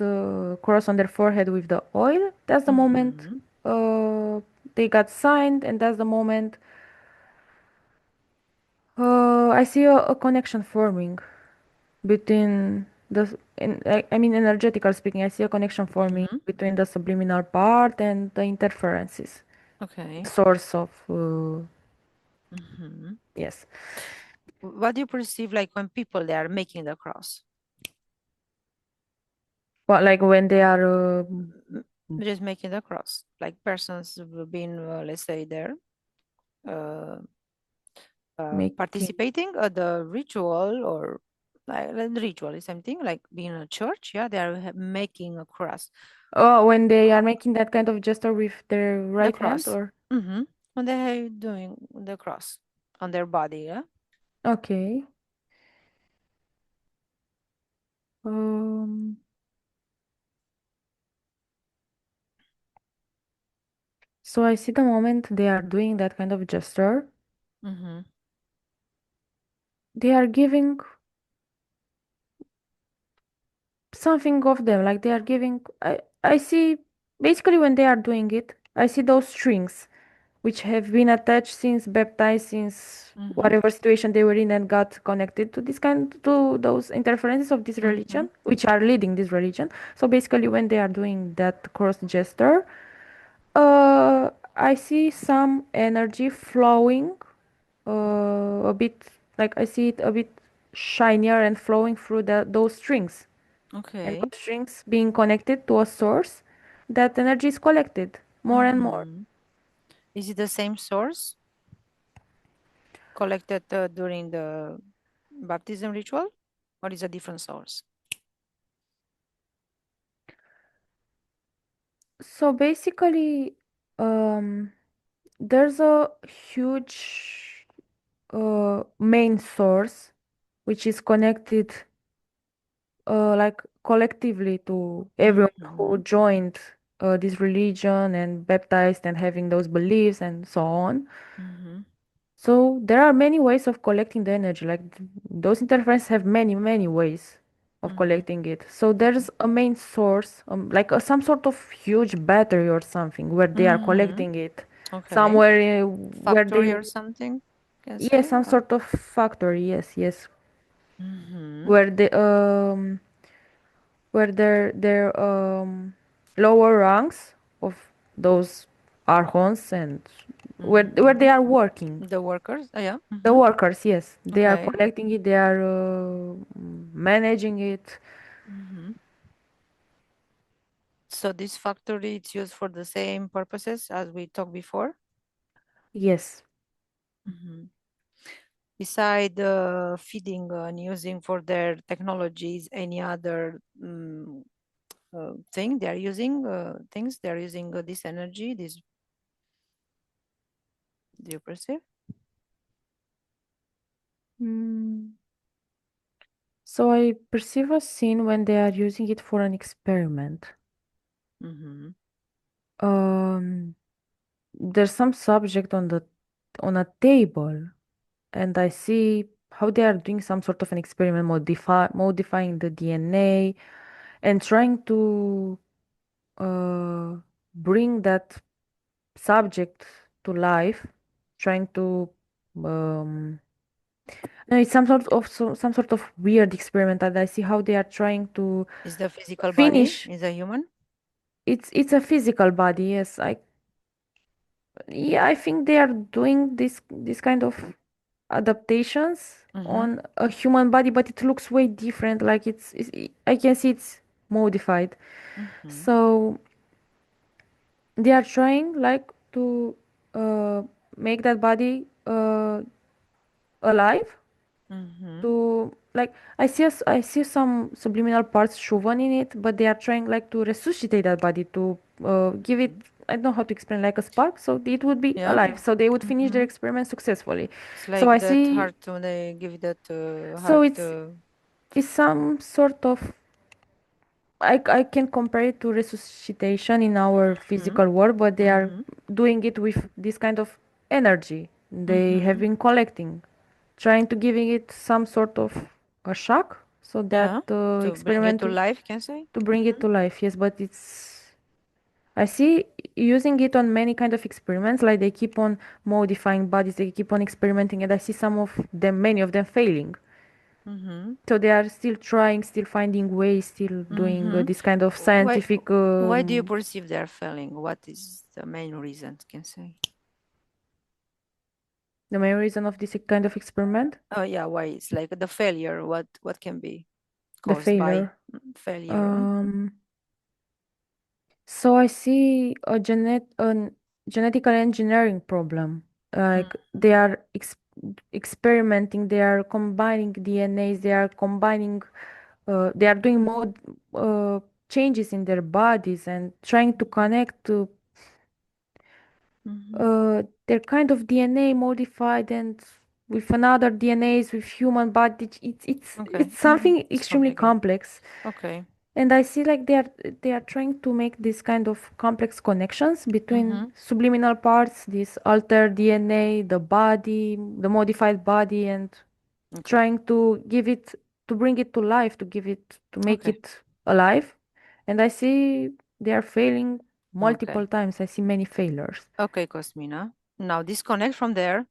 B: cross on their forehead with the oil, that's the moment
A: Mm-hmm.
B: uh, they got signed, and that's the moment I see a connection forming between I mean, energetical speaking, I see a connection forming
A: Mm-hmm.
B: between the subliminal part and the interferences,
A: Okay.
B: source of
A: Mm-hmm.
B: yes.
A: What do you perceive like when people they are making the cross?
B: But like when they are
A: M- Just making the cross, like persons being, let's say, there. Uh,
B: making
A: Participating at the ritual or like the ritual is something like being a church, yeah, they are making a cross.
B: oh, when they are
A: How,
B: making that kind of gesture with their
A: the
B: right hand,
A: cross.
B: or
A: Mm-hmm. When they are doing the cross on their body, yeah.
B: okay. um so I see the moment they are doing that kind of gesture,
A: Mm-hmm.
B: they are giving something of them, like they are giving I see basically when they are doing it, I see those strings which have been attached since baptized, since
A: Mm-hmm.
B: whatever situation they were in, and got connected to this kind to those interferences of this
A: Mm-hmm.
B: religion which are leading this religion. So basically when they are doing that cross gesture, I see some energy flowing a bit, like I see it a bit shinier and flowing through those strings, and
A: Okay.
B: those strings being connected to a source, that energy is collected more and more.
A: Mm-hmm. Is it the same source collected during the baptism ritual, or is a different source?
B: So basically, um, there's a huge main source which is connected like collectively to everyone who
A: Mm-hmm.
B: joined this religion and baptized and having those beliefs and so on.
A: Mm-hmm.
B: So there are many ways of collecting the energy. Like those interferences have many, many ways. of
A: Mm-hmm.
B: collecting it. So
A: Okay.
B: there's a main source, like some sort of huge battery or something where they are
A: Mm-hmm.
B: collecting it.
A: Okay.
B: Somewhere where
A: Factory
B: they,
A: or something, can
B: yes,
A: say?
B: some
A: Or...
B: sort of factory, yes, yes,
A: Mm-hmm.
B: where they where their lower ranks of those archons and where they
A: Mm-hmm.
B: are working.
A: The workers? Yeah.
B: The
A: Mm-hmm.
B: workers, yes, they are
A: Okay.
B: collecting it, they are managing it.
A: Mm-hmm. So this factory it's used for the same purposes as we talked before.
B: Yes.
A: Mm-hmm. Beside feeding and using for their technologies, any other thing they are using, things they are using this energy, this, do you perceive?
B: Mm. So I perceive a scene when they are using it for an experiment.
A: Mm-hmm.
B: Um, there's some subject on a table, and I see how they are doing some sort of an experiment, modifying the DNA and trying to uh, bring that subject to life, trying to um, no, it's some sort of weird experiment, and I see how they are trying to
A: Is the physical body
B: finish.
A: is a human?
B: It's a physical body, yes. I think they are doing this kind of adaptations
A: Mm-hmm.
B: on a human body, but it looks way different. Like I can see it's modified.
A: Mm-hmm.
B: So they are trying like to make that body alive.
A: Mm-hmm.
B: To like I see some subliminal parts shown in it, but they are trying like to resuscitate that body to give it. I don't know how to explain, like a spark, so it would be
A: Yeah.
B: alive. So they would finish their
A: Mm-hmm.
B: experiment successfully.
A: It's
B: So
A: like
B: I
A: that
B: see.
A: heart when they give that
B: So
A: heart.
B: it's some sort of, I can compare it to resuscitation in our
A: Mm-hmm.
B: physical world, but they are
A: Mm-hmm.
B: doing it with this kind of energy they have
A: Mm-hmm.
B: been collecting, trying to giving it some sort of a shock so that
A: Yeah.
B: the
A: To bring it
B: experiment
A: to life, can say.
B: to bring it
A: Mm-hmm.
B: to life. Yes, but it's, I see using it on many kind of experiments, like they keep on modifying bodies, they keep on experimenting, and I see some of them, many of them failing.
A: Mm-hmm.
B: So they are still trying, still finding ways, still doing
A: Mm-hmm.
B: this kind of
A: Why
B: scientific.
A: why do you perceive they're failing? What is the main reason, can say?
B: The main reason of this kind of experiment,
A: Oh yeah, why it's like the failure? What can be
B: the
A: caused by
B: failure.
A: failure?
B: Um, so I see a genetical engineering problem. Like they are experimenting, they are combining DNAs, they are combining, they are doing more uh, changes in their bodies and trying to connect to
A: Mm-hmm.
B: their kind of DNA modified and with another DNAs with human body.
A: Okay.
B: It's
A: Mm-hmm.
B: something
A: It's
B: extremely
A: complicated.
B: complex.
A: Okay.
B: And I see like they are trying to make this kind of complex connections between
A: Mm-hmm.
B: subliminal parts, this altered DNA, the body, the modified body, and
A: Okay.
B: trying to give it, to bring it to life, to give it, to make
A: Okay.
B: it alive. And I see they are failing multiple
A: Okay.
B: times. I see many failures.
A: Okay, Cosmina. Now disconnect from there.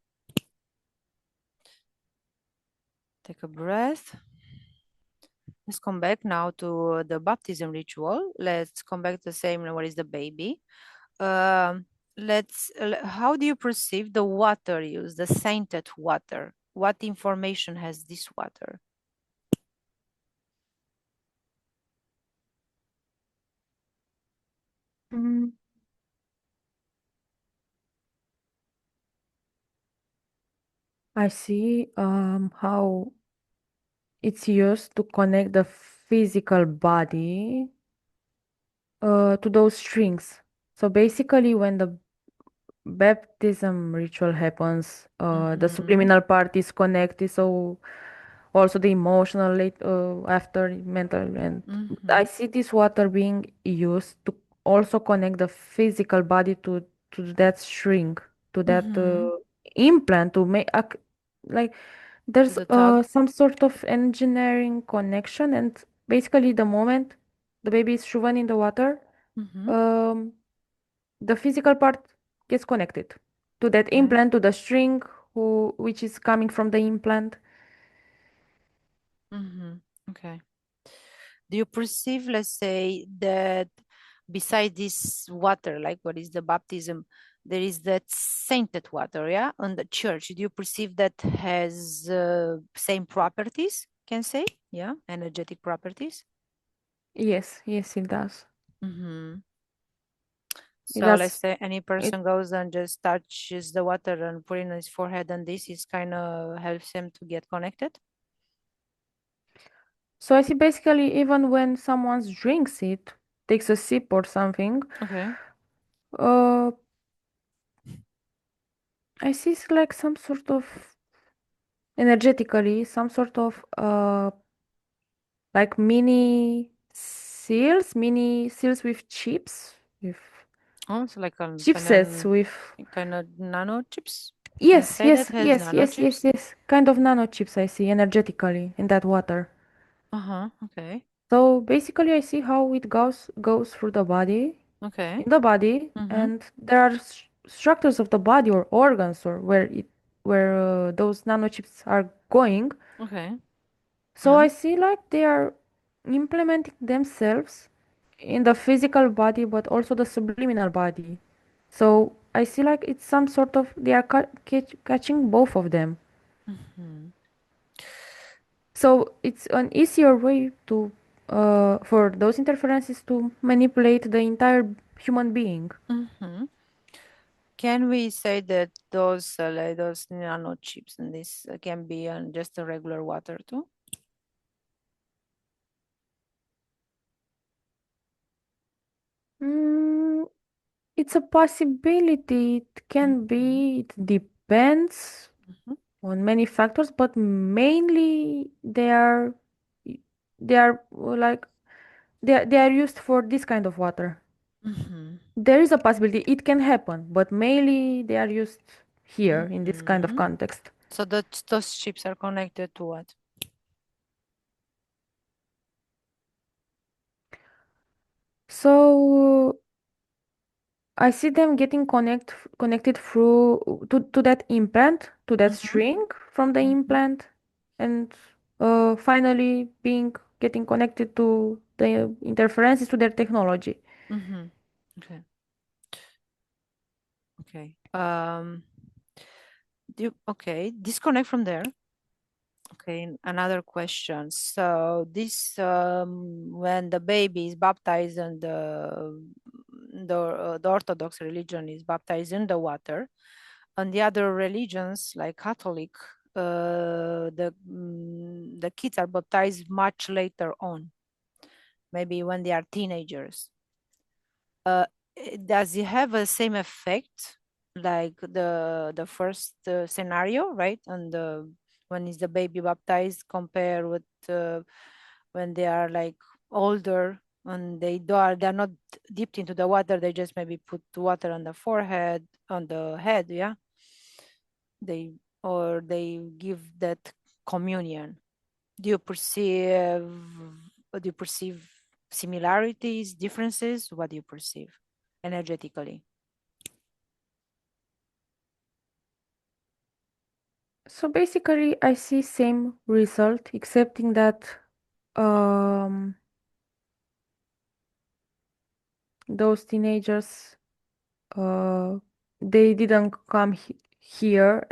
A: Take a breath. Let's come back now to the baptism ritual. Let's come back to the same. What is the baby? How do you perceive the water use, the sainted water? What information has this water?
B: Mm, I see how it's used to connect the physical body to those strings. So basically, when the baptism ritual happens, the
A: Mm-hmm.
B: subliminal part is connected, so also the emotional after mental, and
A: Mm-hmm.
B: I see this water being used to also connect the physical body to that string, to that
A: Mm-hmm.
B: implant, to make like there's
A: The tag.
B: some sort of engineering connection, and basically the moment the baby is shoven in the water,
A: Mm-hmm.
B: um, the physical part gets connected to that
A: Okay.
B: implant, to the string which is coming from the implant.
A: Mm-hmm. Okay. Do you perceive, let's say, that beside this water, like what is the baptism, there is that sainted water, yeah, on the church? Do you perceive that has same properties, can say, yeah, energetic properties?
B: Yes, yes, it does.
A: Mm-hmm.
B: It
A: So let's
B: does.
A: say any
B: It
A: person goes and just touches the water and put it on his forehead, and this is kind of helps him to get connected.
B: So I see basically even when someone drinks it, takes a sip or something,
A: Okay.
B: uh, I see it's like some sort of energetically, some sort of like mini seals with chips, with
A: Oh, it's like a
B: chipsets with
A: kind of nano chips.
B: yes,
A: Inside it
B: yes,
A: has
B: yes,
A: nano
B: yes, yes,
A: chips.
B: yes, kind of nano chips I see energetically in that water.
A: Uh-huh. Okay.
B: So basically, I see how it goes through the body,
A: Okay.
B: in the body,
A: Mm-hmm.
B: and there are structures of the body or organs or where those nanochips are going.
A: Okay.
B: So
A: Uh-huh.
B: I see like they are implementing themselves in the physical body, but also the subliminal body. So I see like it's some sort of they are catching both of them.
A: Mm-hmm.
B: So it's an easier way to for those interferences to manipulate the entire human being.
A: Mm-hmm. Can we say that those nano chips and this can be on just a regular water too?
B: Mm, it's a possibility. It can
A: Mm-hmm.
B: be. It depends
A: Mm-hmm.
B: on many factors, but mainly they are like they are used for this kind of water.
A: Mm-hmm.
B: There is a possibility it can happen, but mainly they are used here in this kind of
A: Mm-hmm.
B: context.
A: So that those chips are connected to what?
B: So I see them getting connected through to that implant, to that
A: Mm-hmm.
B: string from the
A: Mm-hmm.
B: implant, and finally being getting connected to the interferences to their technology.
A: Mm-hmm. Okay. Okay. Okay, disconnect from there. Okay, another question. So this when the baby is baptized and the Orthodox religion is baptized in the water, and the other religions like Catholic, the kids are baptized much later on, maybe when they are teenagers. uh, does it have the same effect like the first scenario, right? And when is the baby baptized compared with when they are like older and they're not dipped into the water, they just maybe put water on the forehead, on the head, yeah, they or they give that communion. Do you perceive do you perceive similarities, differences? What do you perceive energetically?
B: So basically, I see same result, excepting that um, those teenagers uh, they didn't come here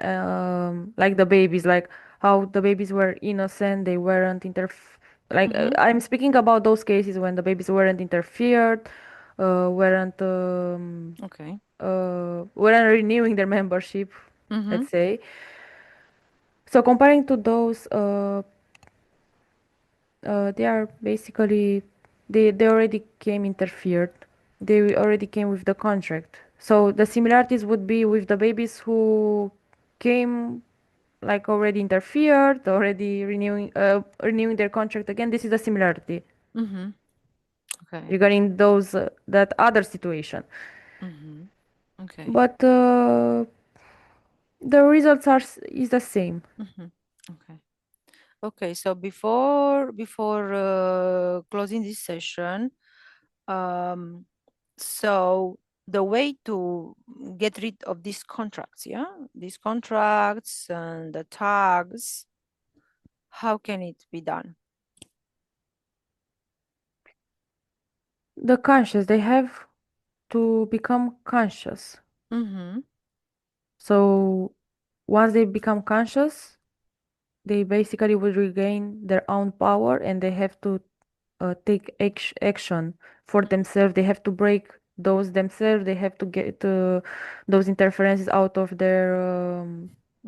B: like the babies, like how the babies were innocent, they weren't like
A: Mm-hmm.
B: I'm speaking about those cases when the babies weren't interfered, weren't
A: Okay.
B: weren't renewing their membership,
A: Mm-hmm.
B: let's say. So comparing to those, they are basically they already came interfered. They already came with the contract. So the similarities would be with the babies who came like already interfered, already renewing their contract again. This is the similarity
A: Mm-hmm. Okay.
B: regarding those that other situation.
A: Mm-hmm. Okay.
B: But the results is the same.
A: Mm-hmm. Okay. Okay, so before closing this session, so the way to get rid of these contracts, yeah, these contracts and the tags, how can it be done?
B: The conscious, they have to become conscious. So once they become conscious, they basically will regain their own power and they have to take action for themselves. They have to break those themselves. They have to get those interferences out of their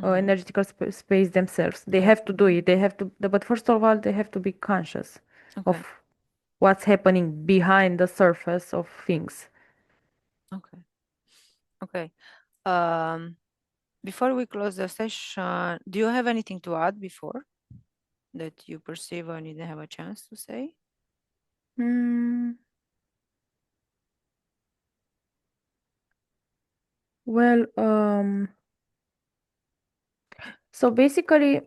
B: energetical space themselves. They
A: Okay.
B: have to do it. They have to, but first of all, they have to be conscious
A: Okay.
B: of what's happening behind the surface of things.
A: Okay. Okay. Before we close the session, do you have anything to add before that you perceive and you didn't have a chance to say?
B: Hmm. Well, so basically,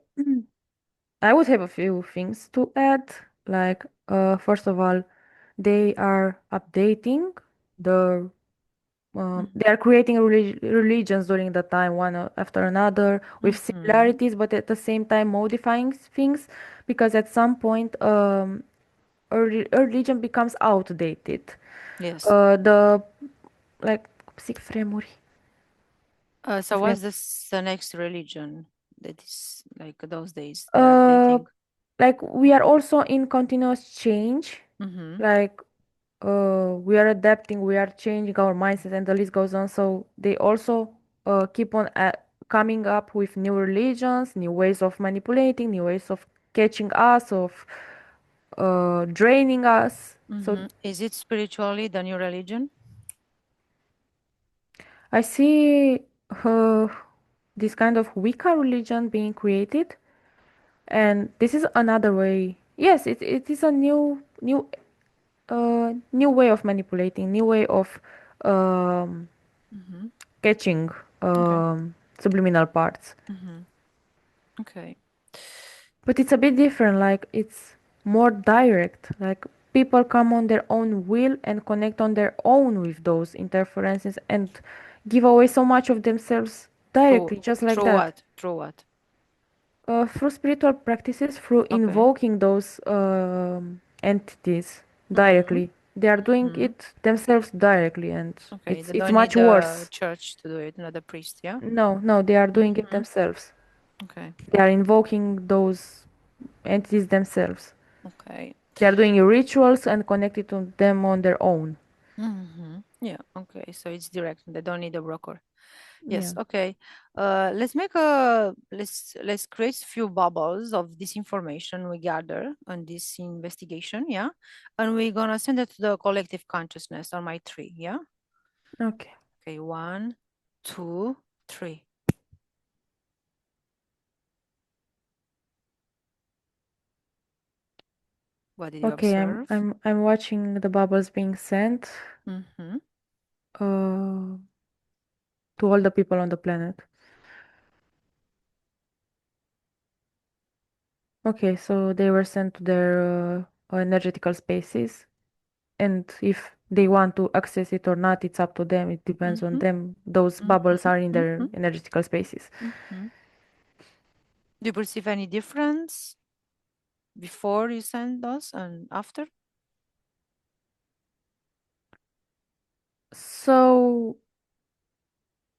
B: I would have a few things to add. Like, first of all, they are updating the they are creating religions during the time one after another with similarities, but at the same time modifying things, because at some point a religion becomes outdated.
A: Yes.
B: The like zic fremuri.
A: So what's the next religion that is like those days they are
B: Uh,
A: updating?
B: like we are also in continuous change. Like we are adapting, we are changing our mindset, and the list goes on. So they also keep on coming up with new religions, new ways of manipulating, new ways of catching us, of draining us. So
A: Is it spiritually the new religion?
B: I see this kind of Wicca religion being created, and this is another way. Yes, it is a new way of manipulating, new way of um, catching subliminal parts.
A: Okay.
B: But it's a bit different, like it's more direct. Like people come on their own will and connect on their own with those interferences and give away so much of themselves directly, just like
A: Through
B: that.
A: what? Through what?
B: Through spiritual practices, through
A: Okay.
B: invoking those entities directly. They are doing it themselves directly, and
A: Okay, they
B: it's
A: don't need
B: much
A: the
B: worse.
A: church to do it, not the priest, yeah?
B: No, they are doing it themselves.
A: Okay.
B: They are invoking those entities themselves.
A: Okay.
B: They are doing rituals and connected to them on their own.
A: Yeah, okay. So it's direct. They don't need a broker.
B: Yeah.
A: Yes, okay. Let's create a few bubbles of this information we gather on this investigation, yeah? And we're gonna send it to the collective consciousness on my tree, yeah?
B: Okay.
A: Okay, 1, 2, 3. What did you
B: Okay, I'm
A: observe?
B: I'm I'm watching the bubbles being sent
A: Mm-hmm.
B: uh to all the people on the planet. Okay, so they were sent to their energetical spaces, and if they want to access it or not, it's up to them. It depends on them. Those bubbles are in their energetical spaces.
A: Do you perceive any difference before you send those and after?
B: So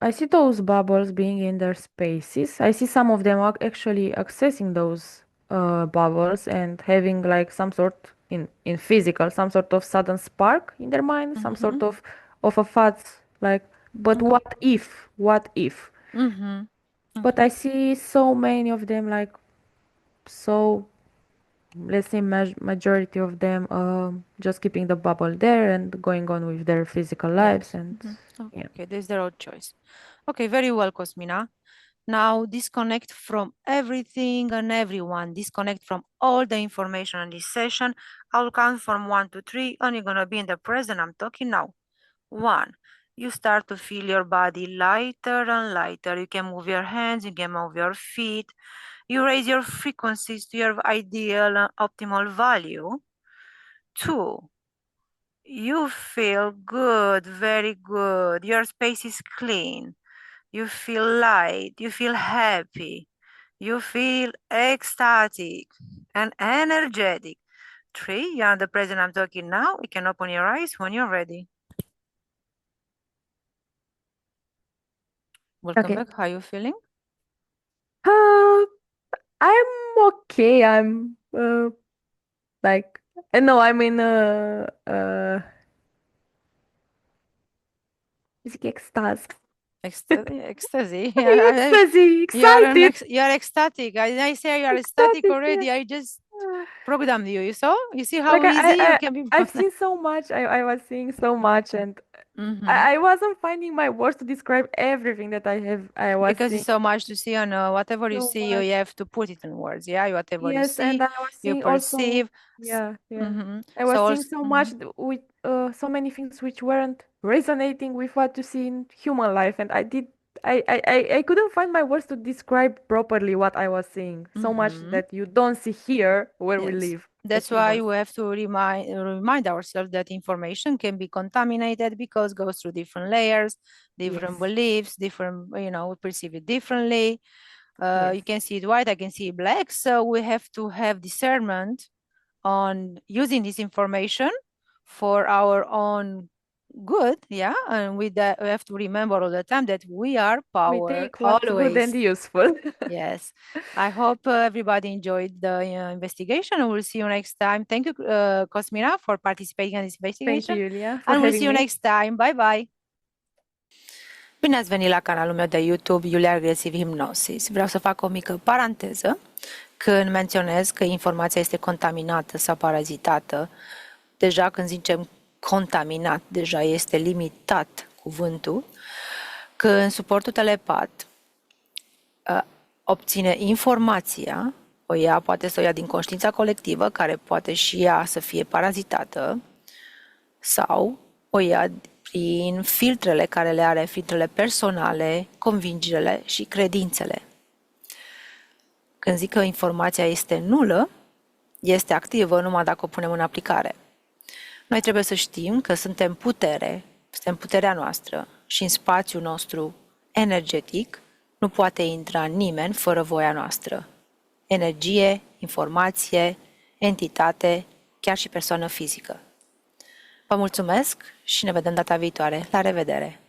B: I see those bubbles being in their spaces. I see some of them are actually accessing those bubbles and having like some sort in physical, some sort of sudden spark in their mind, some sort of a thoughts like, but what if? What if? But I see so many of them like so let's say majority of them just keeping the bubble there and going on with their physical lives
A: Yes.
B: and yeah.
A: Okay, there's their own choice. Okay, very well, Cosmina. Now disconnect from everything and everyone. Disconnect from all the information on this session. I'll count from 1 to 3 and you're gonna be in the present. I'm talking now. 1. You start to feel your body lighter and lighter. You can move your hands, you can move your feet. You raise your frequencies to your ideal and optimal value. 2, you feel good, very good. Your space is clean. You feel light. You feel happy. You feel ecstatic and energetic. 3, you're in the present. I'm talking now. You can open your eyes when you're ready. Welcome back. How are you feeling?
B: I'm okay. I'm like no, I'm in ecstasy.
A: Ecstasy.
B: Ecstasy, excited.
A: You're ecstatic. I say you're ecstatic already.
B: Yeah.
A: I just programmed you. You saw? You see how
B: Like
A: easy you can be.
B: I've seen so much. I was seeing so much, and I wasn't finding my words to describe everything that I was
A: Because
B: seeing.
A: it's so much to see, and whatever you
B: So
A: see, you
B: much.
A: have to put it in words. Yeah, whatever you
B: Yes,
A: see,
B: and I was
A: you
B: seeing also,
A: perceive.
B: yeah. I
A: So
B: was seeing
A: also,
B: so much with so many things which weren't resonating with what you see in human life, and I couldn't find my words to describe properly what I was seeing. So much that you don't see here where we
A: yes.
B: live
A: That's
B: as
A: why
B: humans.
A: we have to remind ourselves that information can be contaminated because it goes through different layers, different
B: Yes.
A: beliefs, different, we perceive it differently.
B: Yes.
A: You can see it white, I can see it black. So we have to have discernment on using this information for our own good, yeah. And with that, we have to remember all the time that we are
B: We
A: power
B: take what's good and
A: always.
B: useful.
A: Yes. I hope everybody enjoyed the investigation, and we'll see you next time. Thank you, Cosmina, for participating in this
B: Thank you,
A: investigation.
B: Iulia, for
A: And we'll
B: having
A: see you
B: me.
A: next time. Bye bye. Bine ați venit la canalul meu de YouTube, Iulia, regresiva Hypnosis. Vreau să fac o mică paranteză când menționez că informația este contaminată sau parazitată. Deja când zicem contaminat, deja este limitat cuvântul, că în suportul telepat obține informația, poate să o ia din conștiința colectivă, care poate și ea să fie parazitată, sau o ia prin filtrele care le are, filtrele personale, convingerile și credințele. Când zic că informația este nulă, este activă numai dacă o punem în aplicare. Noi trebuie să știm că suntem puterea noastră și în spațiul nostru energetic nu poate intra nimeni fără voia noastră. Energie, informație, entitate, chiar și persoană fizică. Vă mulțumesc și ne vedem data viitoare. La revedere!